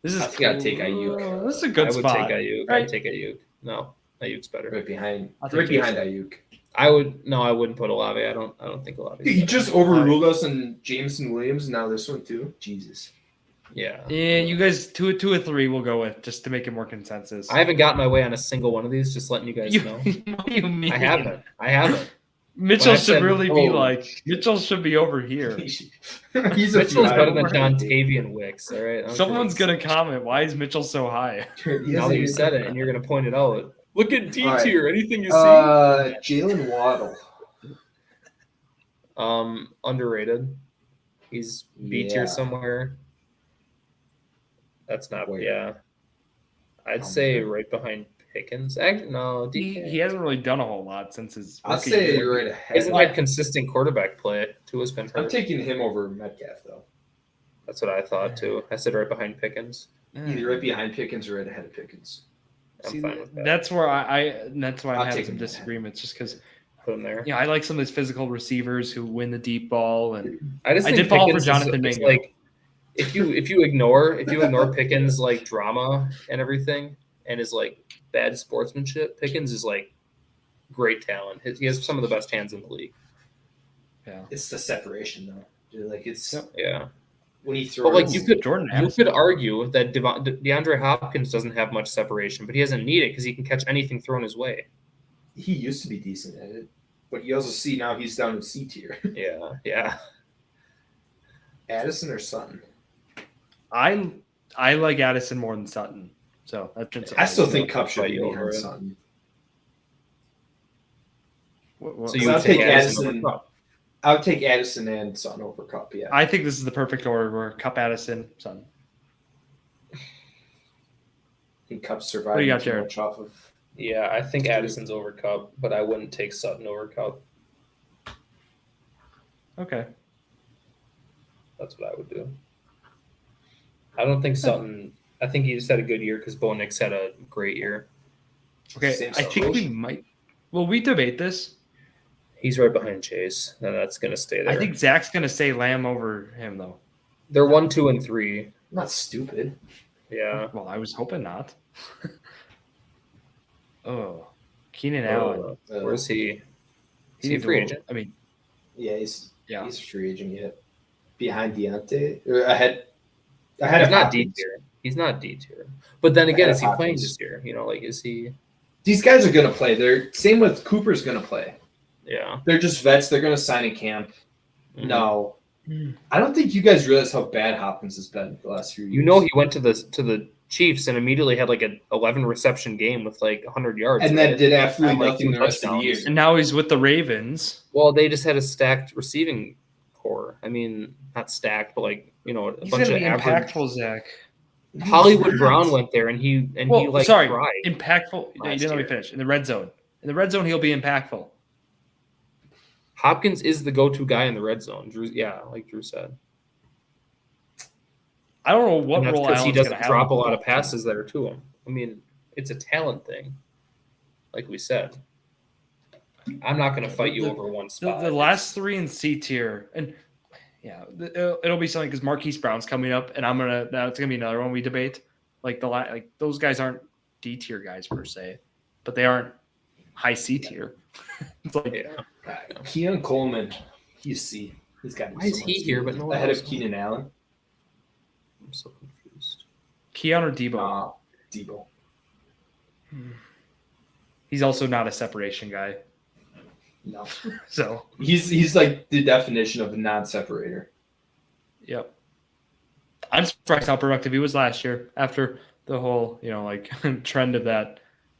This is. I think I'd take Ayuk. This is a good I would spot. take Ayuk. Right. I'd take Ayuk. No, Ayuk's better. Right behind I'll take Ayuk. I wouldn't put Olave. I don't think Olave. You just overruled us on Jameson Williams. Now this one too. Jesus. Yeah. Yeah, you guys two or three we'll go with just to make it more consensus. I haven't gotten my way on a single one of these. Just letting you guys know. What do you mean? I haven't. Mitchell When I should said, really be oh, like Mitchell should be over here. He's Mitchell's better than John Tavian Wicks. All right. Someone's gonna comment, why is Mitchell so high? Now that you said it, and you're gonna point it out. Look at D All right. tier. Anything you see. Jalen Waddle. Underrated. He's B tier Yeah. somewhere. That's not. Wait. Yeah. I'd say right behind Pickens. Actually, no. DK. He hasn't really done a whole lot since his. I'd rookie say year. you're right He ahead. hasn't had consistent quarterback play. Tua's been I'm hurt. taking him over Metcalf though. That's what I thought too. I said right behind Pickens. Either right behind Pickens or right ahead of Pickens. I'm See, fine with that. that's where that's why I'll I'm having take some him. disagreements, just because Put him there. I like some of these physical receivers who win the deep ball, and I just I think did fall for Pickens Jonathan is Mingo. like if you ignore Pickens like drama and everything and his like bad sportsmanship, Pickens is like great talent. He has some of the best hands in the league. yeah. It's the separation though. Dude, like it's Yep. Yeah. when he throws. But like you Jordan could Addison. argue that DeAndre Hopkins doesn't have much separation, but he doesn't need it because he can catch anything thrown his way. he used to be decent at it, but you also see now he's down in C tier. Yeah. Addison or Sutton? I like Addison more than Sutton. So that's I still think Cup should fight be you over behind it. Sutton. So you I'll would take take Addison Addison. over Cup. I would take Addison and Sutton over Cup. Yeah. I think this is the perfect order where Cup, Addison, Sutton. I think Cup survived. What do you got, too Jared? much off of. Yeah, I think Addison's over Cup, but I wouldn't take Sutton over Cup. Okay. That's what I would do. I don't think Sutton. I think he just had a good year because Bo Nix had a great year. Okay. Same I think we might. Will we debate this? He's right behind Chase, and that's going to stay there. I think Zach's going to say Lamb over him, though. they're 1, 2, and 3. Not stupid. Yeah. Well, I was hoping not. Oh, Keenan Allen. Where's he? Is he a needs free little- agent? I mean, Yeah, he's yeah. a free agent yet. Behind Deontay or ahead. He's of not D Hopkins. tier. He's not D tier. But then again, Ahead is of he playing Hopkins. this year? You know, like is he? These guys are gonna play. They're same with Cooper's gonna play. Yeah. They're just vets. They're gonna sign in camp. Mhm. No, I don't think you guys realize how bad Hopkins has been the last few years. You know, he went to the Chiefs and immediately had like an 11 reception game with like 100 yards. and right? then did absolutely And, like, nothing 2 the rest of the year. touchdowns. And now he's with the Ravens. Well, they just had a stacked receiving core. I mean, not stacked, but like a He's bunch going to of be average. impactful, Zach. Hollywood Brown went there and he like sorry, tried. impactful. You last didn't let me year. finish. In the red zone. In the red zone, he'll be impactful. Hopkins is the go-to guy in the red zone. Drew, like Drew said. I don't know what And that's role because he Allen's doesn't gonna have drop a on the lot of ball. passes that are to him. I mean, it's a talent thing, like we said. I'm not going to fight you over one The, spot. the last three in C tier, and yeah, it'll be something because Marquise Brown's coming up, and now it's gonna be another one we debate. Like those guys aren't D tier guys per se, but they aren't high C tier. It's like Yeah. Keon Coleman, he's C. He's got. Why is he here, but no one ahead else? of Keenan Allen? I'm so confused. Keon or Debo. Debo. He's also not a separation guy, No, so he's like the definition of a non-separator. yep. I'm surprised how productive he was last year after the whole trend of that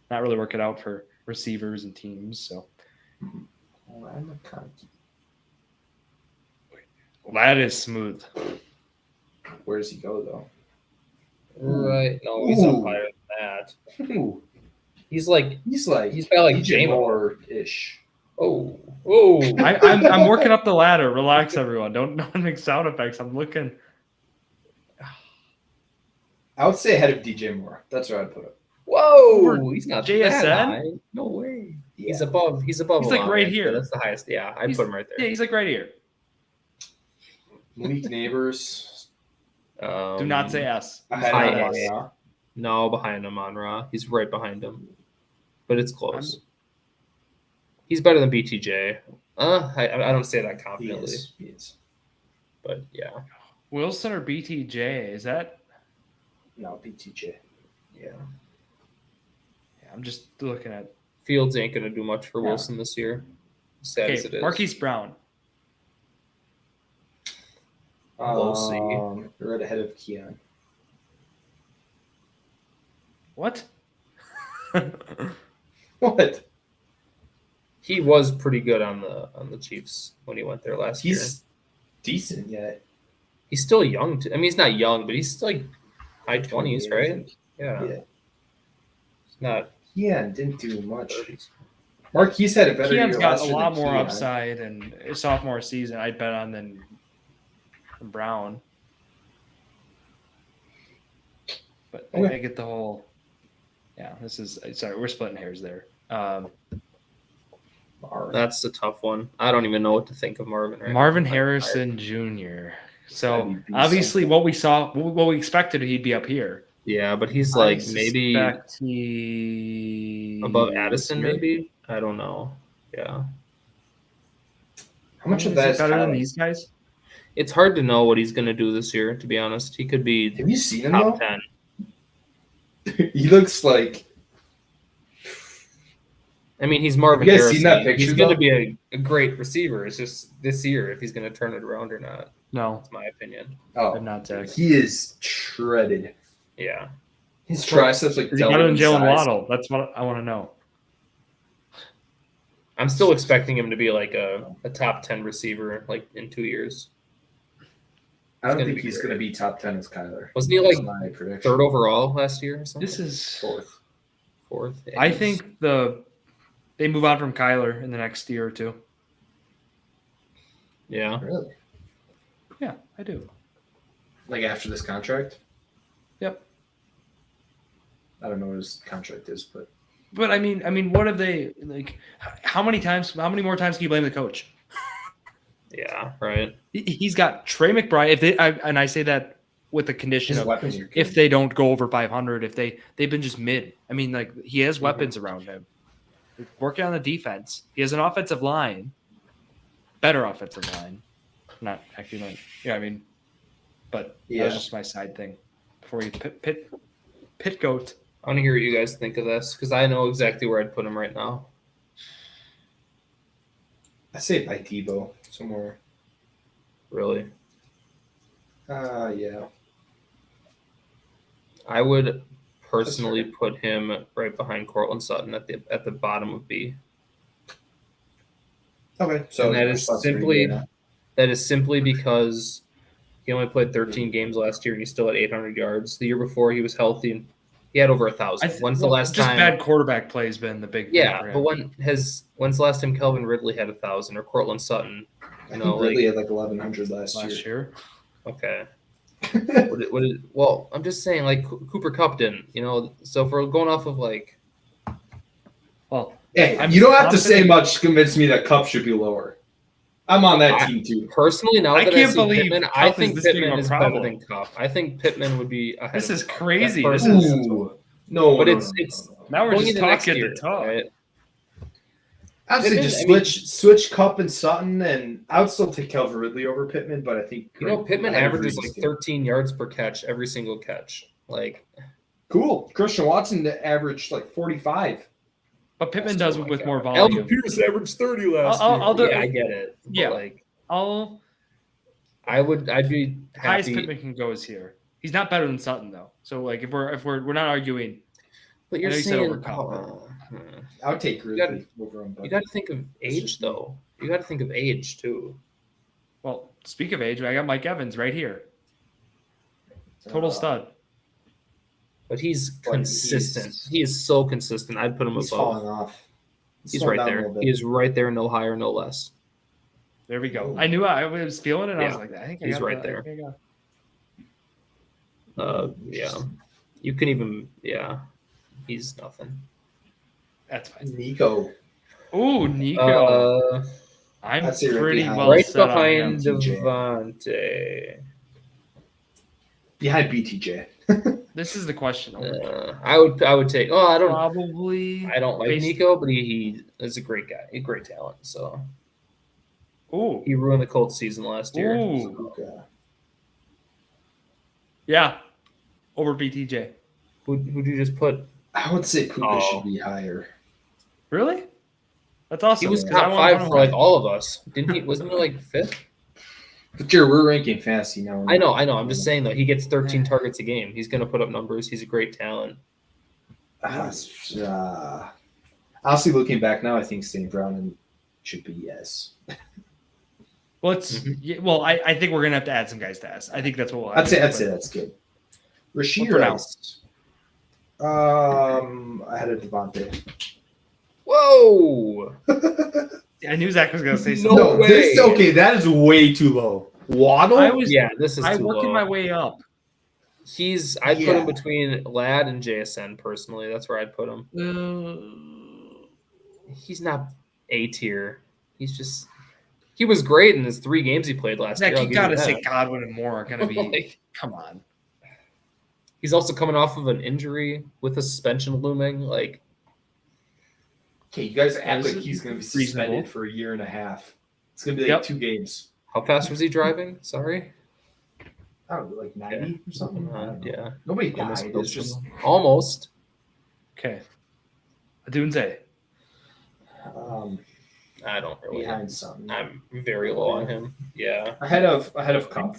not really working out for receivers and teams. So that is smooth. Where does he go though? Right? No, he's up higher than that. Ooh, He's like he's got like DJ J-Mo. Moore-ish. Oh. I'm working up the ladder. Relax, everyone. Don't make sound effects. I'm looking. I would say ahead of DJ Moore. That's where I'd put him. Whoa! Over He's not JSN? that high. No way. Yeah. He's above. He's above. He's like Alon, right so here. That's the highest. Yeah, I'd put him right Yeah, there. he's like right here. Malik Neighbors Do not say S. ahead high of A. Amon-Ra. No, behind him on Ra. He's right behind him, but it's close. He's better than BTJ. I don't say that He confidently, is. but yeah, Wilson or BTJ? Is that? No, BTJ. yeah. Yeah, I'm just looking at. Fields ain't gonna do much for Yeah. Wilson this year. Sad as it Okay, is. Marquise Brown. Low C. Right ahead of Keon. What? What? He was pretty good on the Chiefs when he went there last year. He's decent yet. He's still young. I mean, he's not young, but he's like high 20s, I right? think. Yeah. Yeah. It's not Yeah, didn't do much. 30s. Marquise had a better Keon's year got last a year lot than more Keon. upside, and his sophomore season I'd bet on than Brown. But Okay. I get the whole. Yeah, this is sorry. We're splitting hairs there. Marvin. That's a tough one. I don't even know what to think of Marvin right Marvin now. Harrison Jr. So That'd be decent. obviously, what we saw, what we expected, he'd be up here. Yeah, but he's I like maybe suspect he above Addison, here. maybe? I don't know. Yeah. How much of Is that he is better than talent? these guys? It's hard to know what he's going to do this year, to be honest. He could be Have you seen him top though? 10. He looks like I mean, he's Marvin You guys Harrison. seen that picture, he's going to though? be a great receiver. It's just this year if he's going to turn it around or not. No, That's my opinion. Oh, I'm not Zach. he is shredded. Yeah. His triceps like Is he double better than in Jalen size. Waddle? That's what I want to know. I'm still expecting him to be like a top 10 receiver like in 2 years. I don't gonna think be he's great. going to be top 10 as Kyler. Wasn't he That's like my prediction. third overall last year or something? This is Fourth. Yeah, I he's- think they move on from Kyler in the next year or two. Yeah. Really? Yeah, I do. Like after this contract? Yep. I don't know what his contract is, but But I mean, what have they like? How many more times can you blame the coach? Yeah. Right. He's got Trey McBride. And I say that with the condition his of weapons are good. if they don't go over 500, if they've been just mid. I mean, like he has weapons around him. Working on the defense, he has an offensive line, better offensive line. Not actually, like yeah. I mean, but that was just my side thing. Before you pit goat. I want to hear what you guys think of this because I know exactly where I'd put him right now. I say by Debo somewhere. Really. Yeah. I would personally put him right behind Cortland Sutton at the bottom of B. Okay. So And that our is spots are simply easier because he only played 13 games last year and he still had 800 yards. The year before he was healthy and he had over 1,000. When's the last just time? bad quarterback play has been the big thing Yeah, for him. but when's the last time Kelvin Ridley had 1,000 or Cortland Sutton? I think Ridley had like 1,100 last year. Okay. Well, I'm just saying, like Cooper Kupp didn't, So if we're going off of like, Well, Hey, I'm you don't have to say confident- much to convince me that Cup should be lower. I'm on that team too. personally, now I that can't see believe Pittman, Kupp I is think this big of Pittman a is problem. better than Kupp. I think Pittman would be ahead. This of is Kupp. crazy. That This personally. is Ooh. No, But no, it's no. now we're going just into next talking year, to talk. right? I'd say Pittman, just I mean- switch Cup and Sutton, and I would still take Calvin Ridley over Pittman, but I think Pittman I agree averages with like you. 13 yards per catch every single catch. Like, Cool. Christian Watson averaged like 45. But Pittman that's- does oh my with God. more Alvin volume. Pierce averaged 30 last I'll year. do- Yeah, I get it. But, Yeah. like, I'll I'd be highest happy. Pittman can go is here. He's not better than Sutton though. So like if we're not arguing, But I you're know you said saying, over Kupp, I would take Ridley over him. you got to think of age, though. You got to think of age too. well, speak of age, I got Mike Evans right here. Total stud. But he's But consistent. he's- He is so consistent. I'd put him He's above. falling off. He's slowing right down a there. little bit. He is right there, no higher, no less. There we go. Ooh. I knew I was feeling it. I was Yeah. like, I think I He's got right that. there. I think I got- Yeah. You can even, he's nothing. That's fine. Nico. Ooh, Nico. I'm I'd say right pretty behind- well right set on him. behind TJ. Devontae. Behind BTJ. This is the question. I would take. Oh, I don't. Probably. I don't like based- Nico, but he is a great guy, a great talent. So Ooh. he ruined the Colts season last year. Ooh. Okay. Yeah. Over BTJ. Who'd you just put? I would say Puka Oh. should be higher. Really? That's awesome. He was 'cause I top want- 5 I for want- like all of us, didn't he? Wasn't he like 5th? But Jared, we're ranking fantasy now. I know. I'm just saying though, he gets 13 targets a game. He's gonna put up numbers. He's a great talent. Honestly, looking back now, I think St. Brown should be yes. Well, I think we're gonna have to add some guys to S. I think that's what we'll I'd say but- that's good. Rasheed for now. Rice. I had a Devontae. Whoa! I knew Zach was gonna say No something. way. that is way too low. Waddle? Yeah, this is I'm too working low. my way up. I'd put Yeah. him between Ladd and JSN personally. That's where I'd put him. He's not A tier. He was great in his 3 games he played last Zach, year. I'll you give gotta that. say Godwin and Moore are gonna be. Like, Come on. he's also coming off of an injury with a suspension looming. Like, Okay, you guys act This like is he's going to be reasonable. suspended for a year and a half. It's going to be Yep. like 2 games. how fast was he driving? Sorry. I don't know, like 90 or something. I don't know. Yeah, Nobody almost. died. It's just almost. Okay. Adunze. I don't really. behind something. I'm very low on him. Yeah. Ahead of Cup.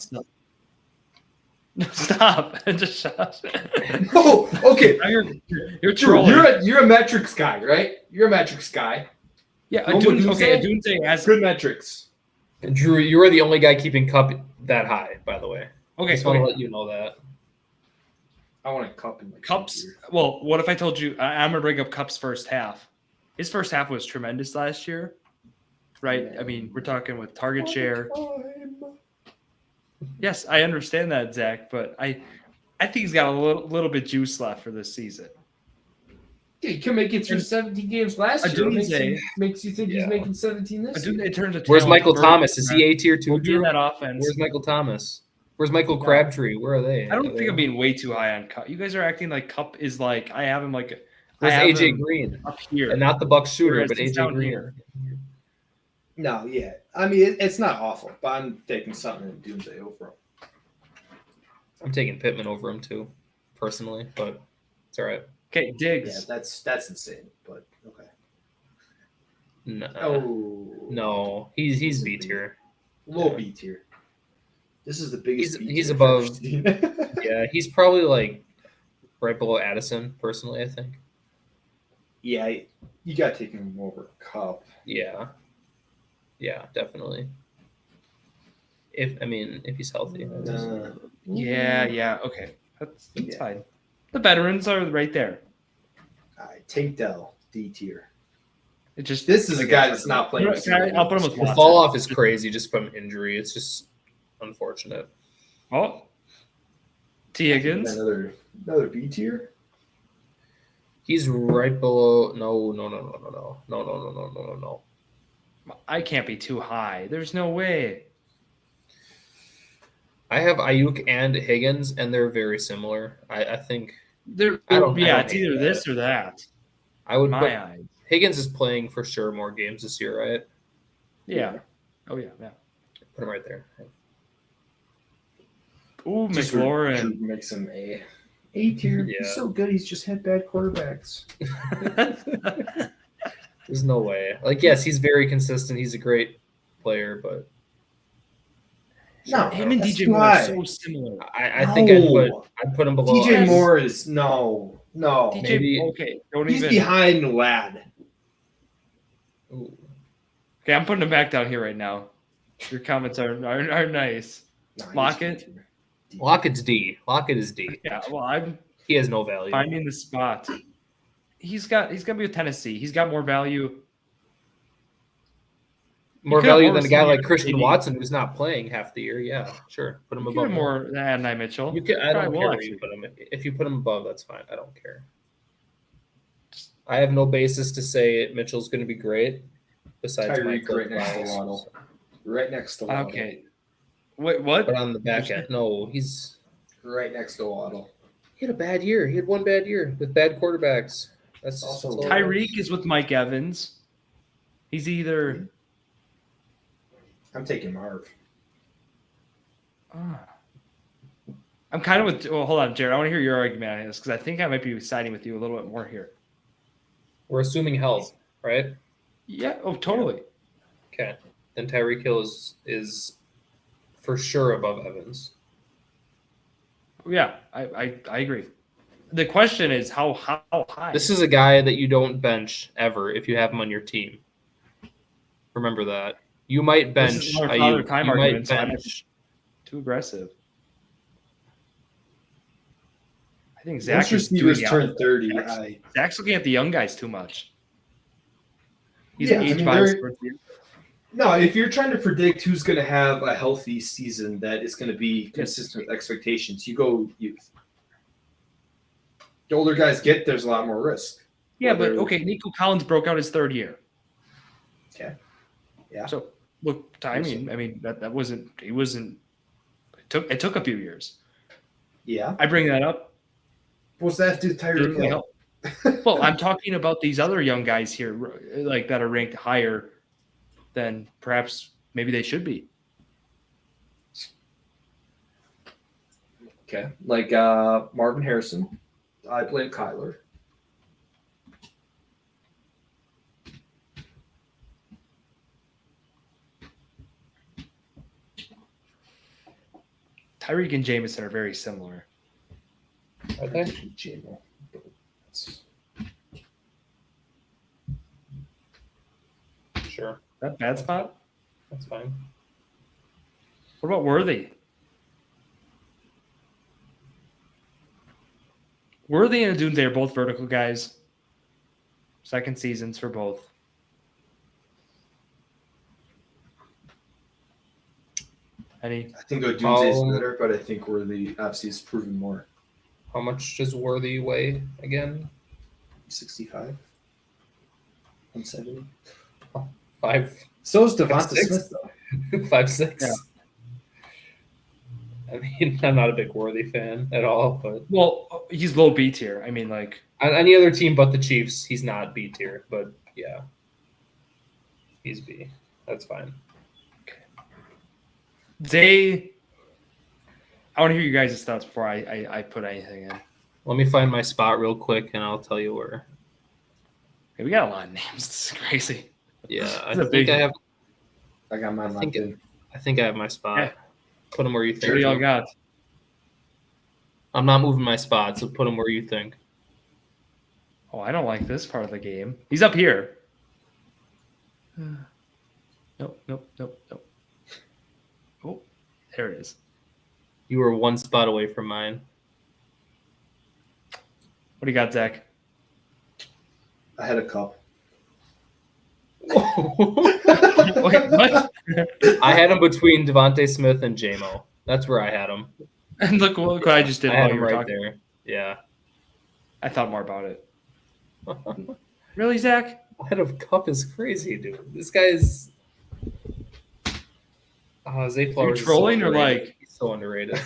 Stop. Just shut. Oh, okay. Now you're Drew, trolling. you're a metrics guy, right? You're a metrics guy. Yeah, Go with Adunze has Good metrics. And Drew, you are the only guy keeping Cup that high, by the way. okay. Just want to okay. let you know that. I want a Cup in my Cups. year. Well, what if I told you I'm gonna bring up Cups first half? His first half was tremendous last year, right? I mean, we're talking with target share. Yes, I understand that, Zach, but I think he's got a little bit juice left for this season. Yeah, you can make it through 17 games last year. Adunze- Makes you think he's Yeah. making 17 this year. In terms of Where's talent, Michael Bird- Thomas? Is he A tier too, We'll be in Drew? that offense. Where's Michael Thomas? Where's Michael No. Crabtree? Where are they? I don't think I'm being way too high on Cup. You guys are acting like Cup is like I have him like I Where's have AJ him Green? up here. And not the Bucks shooter, Whereas but he's AJ down Green. here. No, yeah. I mean, it's not awful, but I'm taking something in Doomsday over him. I'm taking Pittman over him too, personally, but it's all right. Okay, Yeah, Diggs. that's insane, but okay. No, Oh. no, he's B tier. Low B tier. This is the biggest B He's tier above- I've ever seen. Yeah, he's probably like right below Addison, personally, I think. Yeah, you got to take him over Cup. Yeah, definitely. If he's healthy. Yeah. Okay, that's Yeah. fine. The veterans are right there. All right, take Dell, D tier. It just This is a guy that's not playing. I'll put him with The Watson. fall off is crazy just from injury. It's just unfortunate. Oh, T. Higgins. Another B tier. He's right below. No. I can't be too high. There's no way. I have Ayuk and Higgins, and they're very similar. I think I don't it's hate either that. this or that. I would. In Put, my eyes. Higgins is playing for sure more games this year, right? Yeah. Oh yeah. Put him right there. Ooh, Just McLaurin. Drew makes him A tier. Yeah. He's so good. He's just had bad quarterbacks. There's no way. Like, yes, he's very consistent. He's a great player, but No, Him and that's DJ too Moore are high. so similar. I think I'd put him below. DJ us. Moore is no. DJ, Maybe- okay, don't He's even. behind Lad. Ooh. Okay, I'm putting him back down here right now. Your comments are nice. No, he's Lockett? D tier. Lockett's D. Lockett is D. Yeah, well, I'm He has no value. finding the spot. He's gonna be with Tennessee. He's got more value. More could have value more than a guy senior like Christian AD. Watson, who's not playing half the year. Yeah, sure. Put him You above could have more than Adonai Mitchell. You can. I don't Probably care will, where you actually. put him. If you put him above, that's fine. I don't care. I have no basis to say Mitchell's going to be great. Besides Tyreek Michael right next to Miles. Waddle. Right next to Waddle. Okay. Wait, what? But on the back end, no, he's Right next to Waddle. he had a bad year. He had one bad year with bad quarterbacks. That's Also all it is. Tyreek is with Mike Evans. He's either. I'm taking Marv. I'm kind of with. Well, hold on, Jared. I want to hear your argument on this because I think I might be siding with you a little bit more here. We're assuming health, right? Yeah. Oh, totally. Okay. Then Tyreek Hill is for sure above Evans. Yeah, I agree. The question is how high. This is a guy that you don't bench ever if you have him on your team. Remember that. You might This bench is our Ayuk. Father Time You might argument, so I'm bench. too aggressive. I think Zach Once is receivers doing turn out. 30, Zach's looking at the young guys too much. He's Yeah, I age mean, biased. they're- no, if you're trying to predict who's going to have a healthy season that is going to be consistent with expectations, you go youth. The older guys get, there's a lot more risk. Yeah, but Whether- okay, Nico Collins broke out his third year. Okay. Yeah. So look, timing. I mean, that wasn't. He wasn't. It took a few years. Yeah. I bring that up. What's that do to Didn't Tyreek really Hill? help. Well, I'm talking about these other young guys here, like that are ranked higher than perhaps maybe they should be. Okay. Like Marvin Harrison. I blame Kyler. Tyreek and Jameson are very similar. Okay. J-Mo. Sure. That bad spot? That's fine. What about Worthy? Worthy and Adunze are both vertical guys. Second seasons for both. Any? I think Odunze is better, but I think Worthy obviously has proven more. How much does Worthy weigh again? 65. 170. 5'6". So is Devonta Smith, though. 5'6". Yeah. I mean, I'm not a big Worthy fan at all, but Well, he's low B tier. I mean, like on any other team but the Chiefs, he's not B tier. But yeah, he's B. That's fine. I want to hear you guys' thoughts before I put anything in. Let me find my spot real quick, and I'll tell you where. Okay, we got a lot of names. This is crazy. Yeah, I This is a think big I have. I got mine locked in. I think I have my spot. Yeah. Put them where you think. What do y'all got? I'm not moving my spot, so put them where you think. Oh, I don't like this part of the game. He's up here. Nope. Oh, there it is. You were one spot away from mine. What do you got, Zach? I had a cup. Wait, what? I had him between Devontae Smith and J-Mo. That's where I had him. And look what I just did I while had you him were right talking. there. Yeah. I thought more about it. Really, Zach? Head of Cup is crazy, dude. This guy's. Zay Flowers. is trolling so or underrated. like- He's so underrated.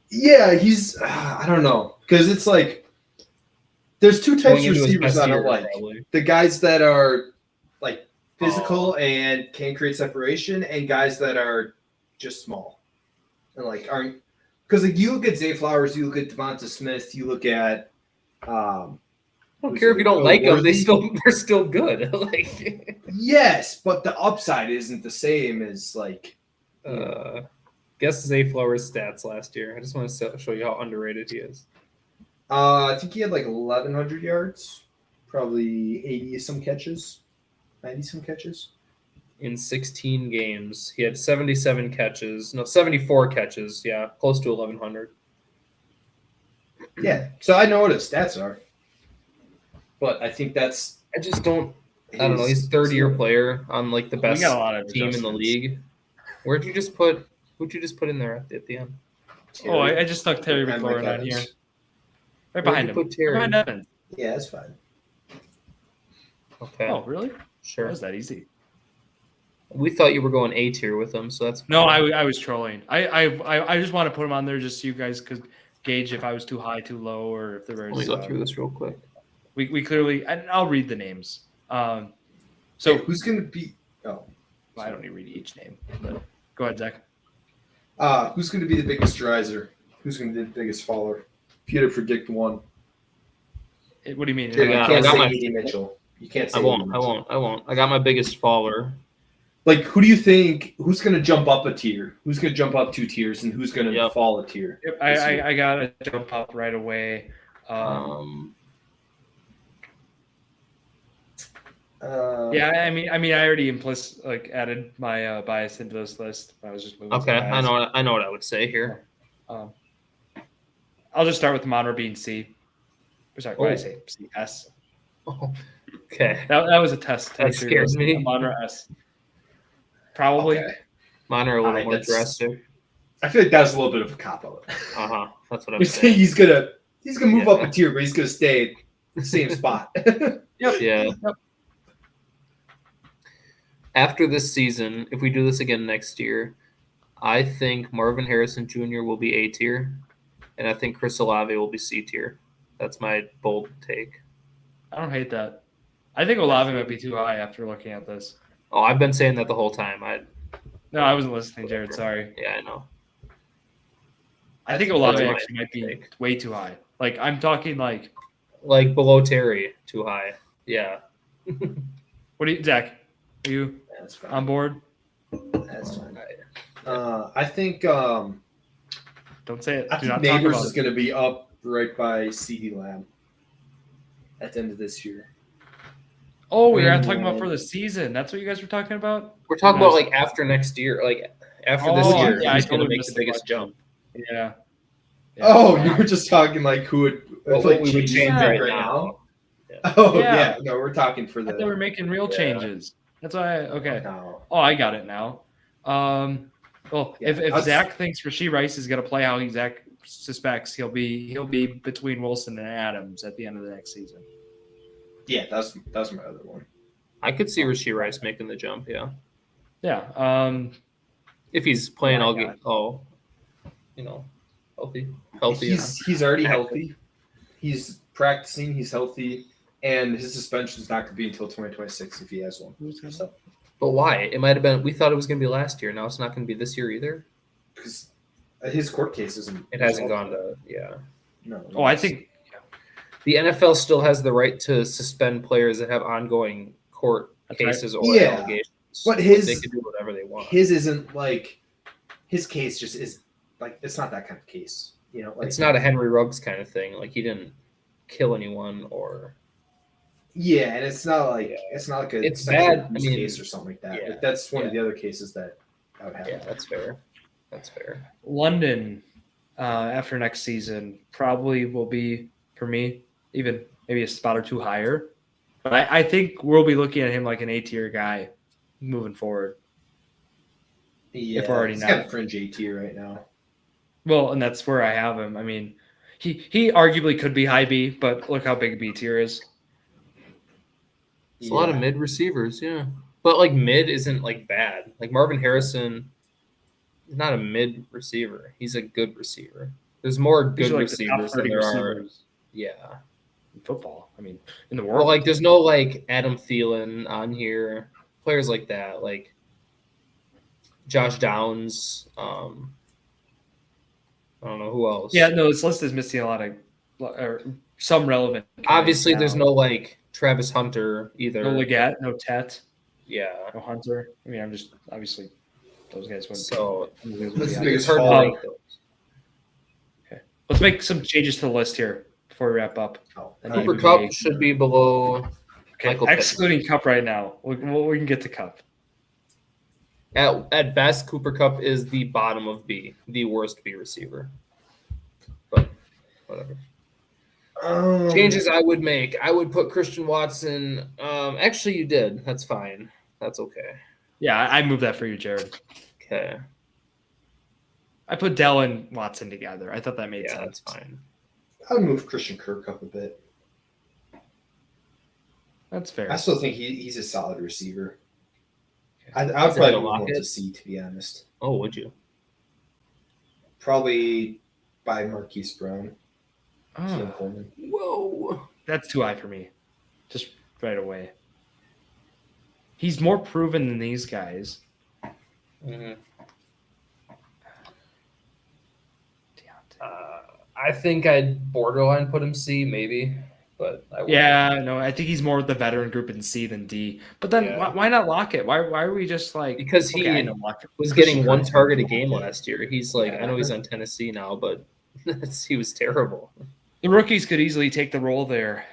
Yeah, he's. I don't know. Because it's like. There's two types Going of into his receivers best that I year, like. probably. The guys that are like physical and can create separation, and guys that are just small and like aren't. Because like you look at Zay Flowers, you look at Devonta Smith, you look at. I don't care if you don't like them; they're still good. Like, Yes, but the upside isn't the same as like. guess Zay Flowers' stats last year. I just want to show you how underrated he is. I think he had like 1,100 yards, probably 80 some catches, 90 some catches. In 16 games, he had 74 catches. Yeah, close to 1,100. Yeah, so I know what his stats are, but I think that's. I just don't. I don't know. He's a third-year player on like the We best got a lot of team in the adjustments. league. Who'd you just put in there at the end? Oh, I just stuck Terry And Mike McLaurin on Evans. here. Right behind him. Where'd you put Terry? Right behind Evans. Yeah, that's fine. Okay, Oh, really? sure. How was that easy? We thought you were going A tier with him, so that's No, fine. I was trolling. I just want to put him on there just so you guys could gauge if I was too high, too low, or if there Let me was. go through this real quick. We clearly, and I'll read the names. So So who's gonna be? Oh, I don't need to read each name. But go ahead, Zach. who's gonna be the biggest riser? Who's gonna be the biggest faller? If you had to predict one, What do you mean? you Yeah, can't I got say my- Edie Mitchell. You can't say. I Edie won't. Mitchell. I got my biggest faller. Like, who do you think? Who's gonna jump up a tier? Who's gonna jump up 2 tiers, and who's gonna Yep. fall a tier? Yep, this year? I got to jump up right away. Yeah, I mean, I already added my bias into this list. I was just moving. Okay, some I guys. know what I would say here. I'll just start with Monroe being C. Sorry, what did I Oh. say? C S. Okay, That was a test. That scares me. Monroe S. Probably. Okay. mine are a little Alright, more that's- drastic. I feel like that was a little bit of a cop out. That's what I'm You're saying saying. he's gonna move Yeah. up a tier, but he's gonna stay the same spot. Yep. Yeah. Yep. After this season, if we do this again next year, I think Marvin Harrison Jr. will be A tier, and I think Chris Olave will be C tier. That's my bold take. I don't hate that. I think Olave might be too high after looking at this. Oh, I've been saying that the whole time. No, I wasn't listening, Jared. Sorry. Yeah, I know. I think Olave That's my actually might be take. way too high. Like I'm talking like. Like below Terry, too high. Yeah. What do you, Zach? Are you That's fine. on board? That's fine. I think Don't say it. I Do think not talk Neighbors about is it. going to be up right by CD Lamb at the end of this year. Oh, we were Wayne talking about for Lamb. the season. That's what you guys were talking about? We're talking No, about like after next year, like after this Oh, year, yeah, I who's going to totally make the missed the biggest question. jump? Yeah. Oh, you were just talking like who would What like we would changes change to right make now. Oh Yeah. yeah, no, we're talking for I thought the we were making real Yeah. changes. That's why. Okay. no. Oh, I got it now. Well, Yeah, if that's- Zach thinks Rashee Rice is going to play how Zach suspects, he'll be between Wilson and Adams at the end of the next season. Yeah, that's my other one. I could see Rashee Rice making the jump, yeah. Yeah. If he's playing My all God. game, healthy. He's already active. healthy. He's practicing. He's healthy, and his suspension is not going to be until 2026 if he has one. So, But why? It might have been. We thought it was going to be last year. Now it's not going to be this year either. because his court case isn't. It hasn't gone resolved. to. Yeah. No. Oh, I think The NFL still has the right to suspend players that have ongoing court That's right. cases or Yeah. allegations. But they his- can do whatever they want. his isn't like his case. Just is like it's not that kind of case. You know, like It's not a Henry Ruggs kind of thing. Like he didn't kill anyone or. Yeah, and it's not like it's not like a It's sexual bad. abuse I mean, case or something like that. yeah, Like that's one of yeah. the other cases that would happen. Yeah, that's fair. That's fair. London after next season probably will be, for me, even maybe a spot or two higher. But I think we'll be looking at him like an A-tier guy moving forward. Yeah, If we're already he's not. got a fringe AT right now. Well, and that's where I have him. I mean, he arguably could be high B, but look how big B tier is. It's a lot of mid receivers, yeah. But like mid isn't like bad. Like Marvin Harrison is not a mid receiver. He's a good receiver. There's more These good are like the top receivers than 30 there are. receivers Yeah. in football. I mean, in the Well, world. like there's no like Adam Thielen on here. Players like that, like Josh Downs. I don't know who else. Yeah, no, this list is missing a lot of or some relevant. guys Obviously, there's now. no like Travis Hunter either. no Leggett, no Tet, Yeah. no Hunter. I mean, I'm just obviously those guys wouldn't. So That's the it's biggest hard to haul. rank those. Let's make some changes to the list here before we wrap up. Oh, And Cooper maybe Kupp should be below. Okay, Michael excluding Cup right now. We can get to Cup. At best, Cooper Kupp is the bottom of B, the worst B receiver. But whatever. Changes I would make. I would put Christian Watson. Actually, you did. That's fine. That's okay. Yeah, I moved that for you, Jared. Okay. I put Dell and Watson together. I thought that made Yeah, sense. that's fine. I would move Christian Kirk up a bit. That's fair. I still think he's a solid receiver. Okay. I'd Is it probably a move him Lockett? to C, to be honest. Oh, would you? Probably by Marquise Brown. Oh, Tim Coleman. Whoa. that's too high for me. Just right away. He's more proven than these guys. Mhm. Deontay. I think I'd borderline put him C, maybe, but I wouldn't. Yeah, no, I think he's more with the veteran group in C than D. But then Yeah. why not Lockett? Why are we just like Because he I know Lockett. was Christian getting one Kirk's target a been game good. last year. He's like, I know he's on Tennessee now, but he was terrible. The rookies could easily take the role there.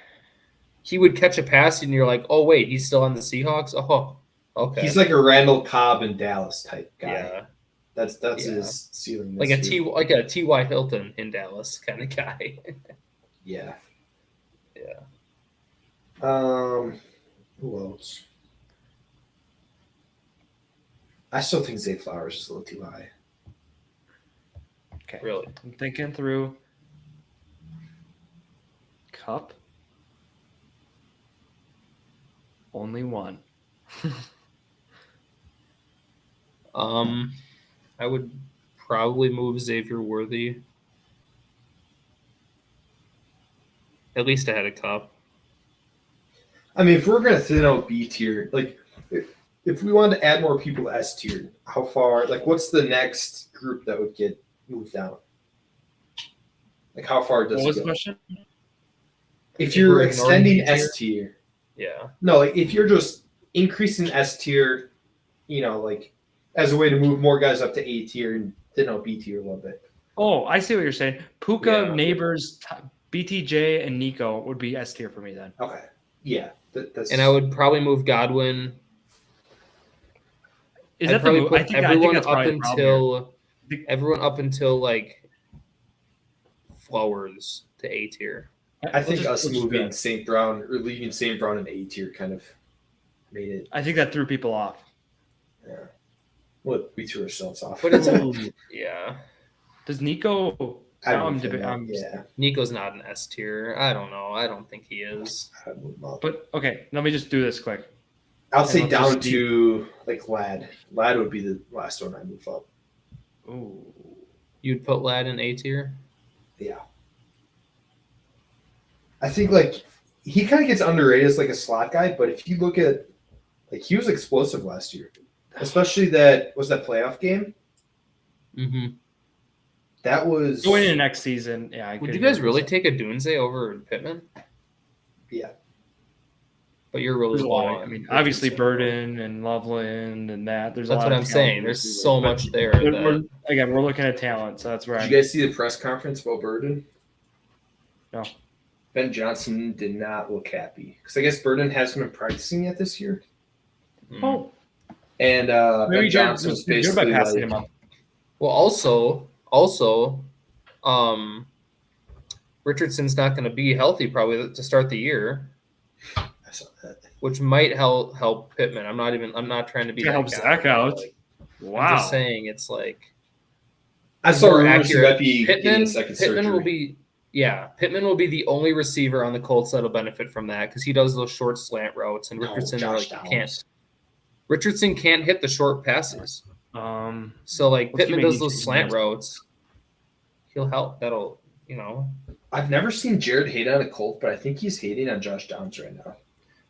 He would catch a pass, and you're like, oh wait, he's still on the Seahawks. Oh, okay. He's like a Randall Cobb in Dallas type guy. yeah, That's Yeah. his ceiling. like this year. like a T.Y. Hilton in Dallas kind of guy. Yeah. Yeah. Who else? I still think Zay Flowers is a little too high. Okay. Really. I'm thinking through Cup. Only one. I would probably move Xavier Worthy. At least ahead of Cup. I mean, if we're gonna thin out B tier, like if we wanted to add more people to S tier, how far? Like, what's the next group that would get moved down? Like, how far does What it was go? the question? If you're we're ignoring extending B tier? S tier, Yeah. no, like if you're just increasing S tier, you know, like as a way to move more guys up to A tier and thin out B tier a little bit. Oh, I see what you're saying. Puka, Yeah. Neighbors, BTJ, and Nico would be S tier for me then. Okay. Yeah. That's And I would probably move Godwin. Is I'd that the probably move? put I think everyone that's up probably the problem until like Flowers to A tier. here. I think Let's us just do moving that. St. Brown or leaving St. Brown in A tier kind of made it. I think that threw people off. Yeah. Well, we threw ourselves off. But it's Ooh. yeah. Does Nico? I now don't I'm think debating. that- yeah. Nico's not an S tier. I don't know. I don't think he is. I'd move him up. But okay, let me just do this quick. I'll say let's down just to like Lad. Lad would be the last one I move up. Ooh. You'd put Lad in A tier? Yeah. I think like he kind of gets underrated as like a slot guy, but if you look at like he was explosive last year, especially that playoff game. Mm-hmm. That was Going into next season, yeah. Would you guys really take a Dunze over Pittman? Yeah. But you're really There's a low lot. on I mean, Richardson. obviously Burden and Loveland and that. There's a That's lot what of I'm talent saying. in There's receivers. so But much there. we're looking at talent, so that's where Did I'm. you guys see the press conference about Burden? No. Ben Johnson did not look happy because I guess Burden hasn't been practicing yet this year, Oh, and maybe Ben Johnson was you're basically bypassing like, him up. Well, also, Richardson's not going to be healthy probably to start the year, I saw that. which might help Pittman. I'm not trying to be To that help guy. Zach out. Like, Wow. I'm just saying it's like I saw more rumors he accurate. might be getting Pittman, a second Pittman surgery. Pittman will be the only receiver on the Colts that'll benefit from that because he does those short slant routes, and No, Richardson Josh can't. Downs. Richardson can't hit the short passes, Um, so like Let's Pittman keep does it those easy, slant yes. routes. He'll help. That'll I've never seen Jared hate on a Colt, but I think he's hating on Josh Downs right now.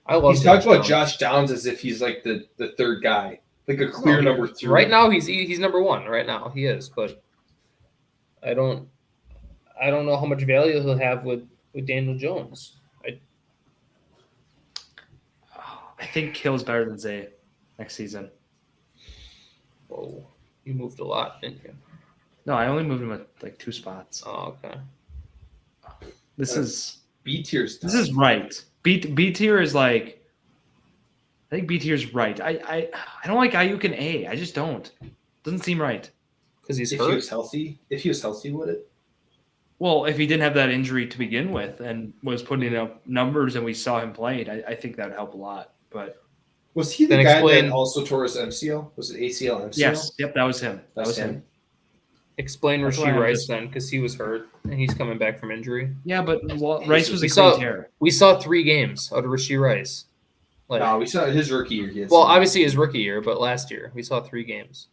I love. He's talked about Downs. Josh Downs as if he's like the third guy, like a clear No, number 3. Right now, he's number one. Right now, he is. But I don't know how much value he'll have with Daniel Jones. I think Kill's better than Zay next season. Whoa, you moved a lot, didn't you? No, I only moved him at like 2 spots. Oh, okay. This is B tier's this is right. B tier is like. I think B tier is right. I don't like Ayuk in A. I just don't. Doesn't seem right. Because he's if he hurt. was healthy. If he was healthy, would it? Well, if he didn't have that injury to begin with and was putting up numbers and we saw him playing, I think that would help a lot. But Was he the Then guy explain- that also tore his MCL? Was it ACL, MCL? yes, yep, that was him. That That's was him. him. Explain That's why Rasheed I'm Rice just- then, because he was hurt and he's coming back from injury. Yeah, but Rice was a We clean saw- tear. We saw 3 games out of Rasheed Rice. Like, No, we saw his rookie year. He had well, some- obviously his rookie year, but last year we saw 3 games.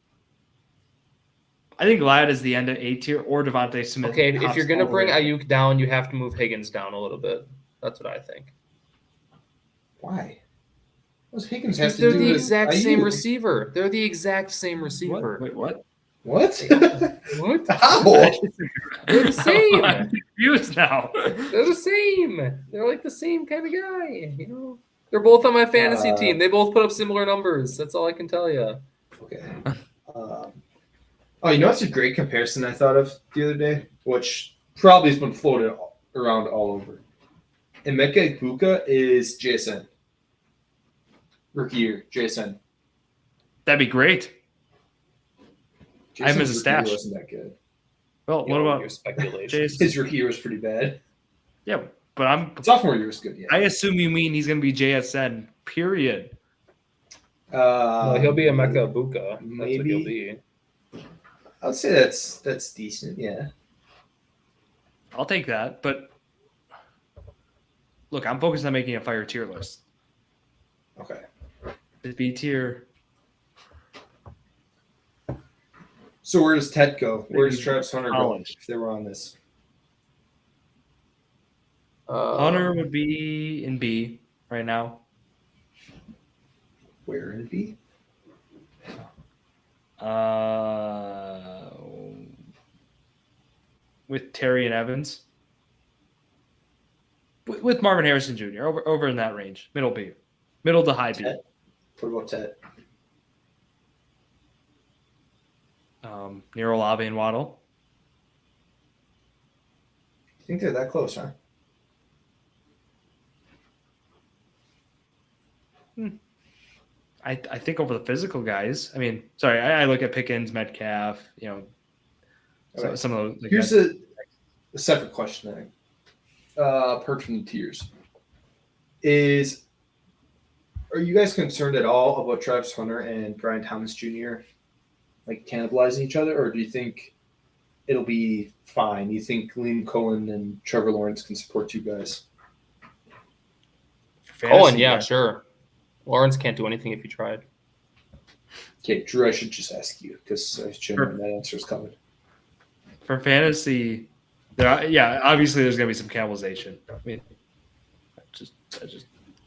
I think Glad is the end of A tier or Devontae Smith. Okay, if hops you're gonna all the bring way. Ayuk down, you have to move Higgins down a little bit. That's what I think. Why? What does Higgins have Because to they're do the with exact same Ayuk? receiver. They're the exact same What? receiver. Wait, what? What? What? How? They're the same. I'm confused now. They're the same. They're like the same kind of guy. You know, they're both on my fantasy team. They both put up similar numbers. That's all I can tell you. Okay. Oh, you know what's a great comparison I thought of the other day, which probably has been floated around all over. Emeka Egbuka is JSN. Rookie year, JSN. That'd be great. I have him as a JSN's rookie stash. year wasn't that good. Well, what Your about speculation? Jason? His rookie year was pretty bad. Yeah, but Sophomore year was good, yeah. I assume you mean he's going to be JSN. Period. No, he'll be a Emeka Egbuka. That's maybe. what he'll be. I'd say that's decent, yeah. I'll take that. But look, I'm focused on making a fire tier list. Okay. The B tier. So where does Ted go? Where does Travis Hunter go College. if they were on this? Hunter would be in B right now. Where in B? With Terry and Evans. With Marvin Harrison Jr. over in that range. Middle B. Middle to high B. Ted? What about Ted? Nero, Olave, and Waddle. I think they're that close, huh? I think over the physical guys. I mean, sorry, I look at Pickens, Metcalf, Okay. some of those. Like Here's a separate question then. Apart from the tiers. Are you guys concerned at all about Travis Hunter and Brian Thomas Jr. like cannibalizing each other, or do you think it'll be fine? You think Liam Cohen and Trevor Lawrence can support you guys? Cohen, yeah, sure. Lawrence can't do anything if he tried. Okay, Drew, I should just ask you because I should know that answer is coming. For fantasy, obviously there's gonna be some cannibalization. I mean, that's just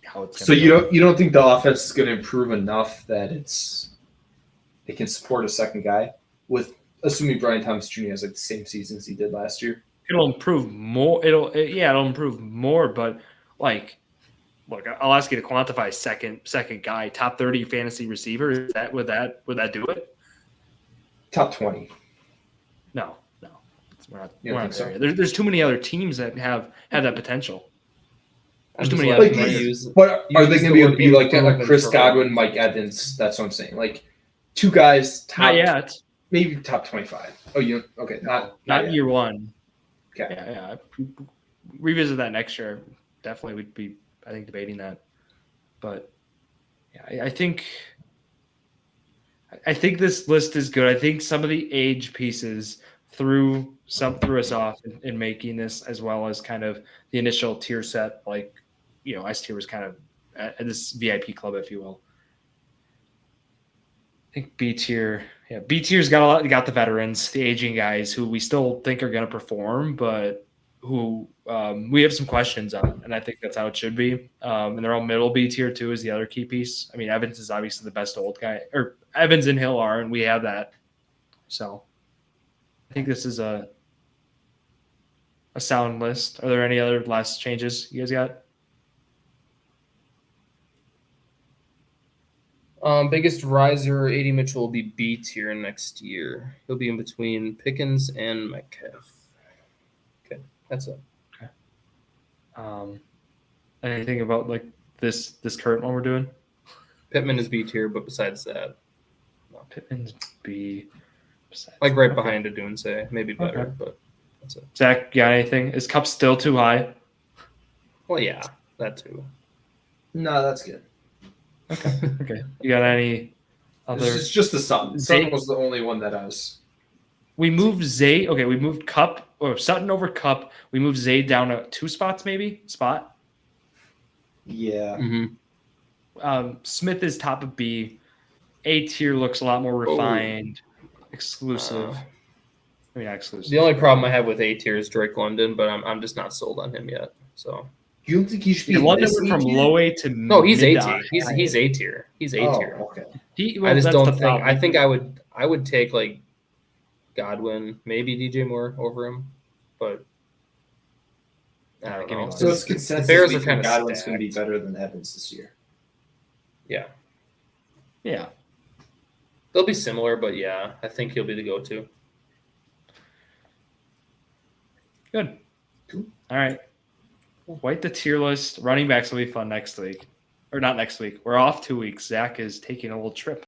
how it's. So you don't think the offense is going to improve enough that it can support a second guy with assuming Brian Thomas Jr. has like the same season as he did last year? It'll improve more. It'll improve more, but like. Look, I'll ask you to quantify second guy, top 30 fantasy receiver. Is that would that do it? Top 20. No. We're not You don't think there so? yet. There's too many other teams that have that potential. I'm There's too just many letting other you teams. use- But you are they use going the to word be like irrelevant Chris for Godwin, relevant. Mike Evans? That's what I'm saying. Like two guys, Not yet. maybe top 25. Oh, okay? Not yet. year one. Okay. Yeah. Revisit that next year. Definitely would be, I think, debating that. But yeah, I think this list is good. I think some of the age pieces threw us off in making this, as well as kind of the initial tier set. Like, S tier was kind of at this VIP club, if you will. I think B tier, B tier's got the veterans, the aging guys who we still think are going to perform, but who we have some questions on, and I think that's how it should be. And they're all middle B tier too is the other key piece. I mean, Evans is obviously the best old guy, or Evans and Hill are, and we have that. So I think this is a sound list. Are there any other last changes you guys got? Biggest riser, A.D. Mitchell will be B tier next year. He'll be in between Pickens and Metcalf. Okay, that's it. Anything about like this current one we're doing? Pittman is B tier, but besides that, no. Pittman's B. Like right behind Adunze, maybe better, Okay. but that's it. Zach, got anything? Is Cup still too high? Well, yeah, that too. No, that's good. Okay. You got any other? It's just the Sun. Zay- Sun was the only one that I was. We moved Zay. Okay, we moved Cup or Sutton over Cup. We moved Zay down to 2 spots, maybe spot. Yeah. Mm-hmm. Smith is top of B. A tier looks a lot more refined, exclusive. I mean, not exclusive. The only problem I have with A tier is Drake London, but I'm just not sold on him yet. So You don't think he should be Yeah, in London this went from tier? low A to no, he's A mid tier. He's A tier. He's A tier. Oh, okay. I just don't think. I think I would take like Godwin, maybe DJ Moore over him, but I don't Give me know. one. So it's consensus. Bears are we think kinda Godwin's going to be stacked. better than Evans this year. Yeah, Yeah. they'll be similar, but yeah, I think he'll be the go-to. Good. Cool. All right. White the tier list. Running backs will be fun next week. Or not next week. We're off 2 weeks. Zach is taking a little trip.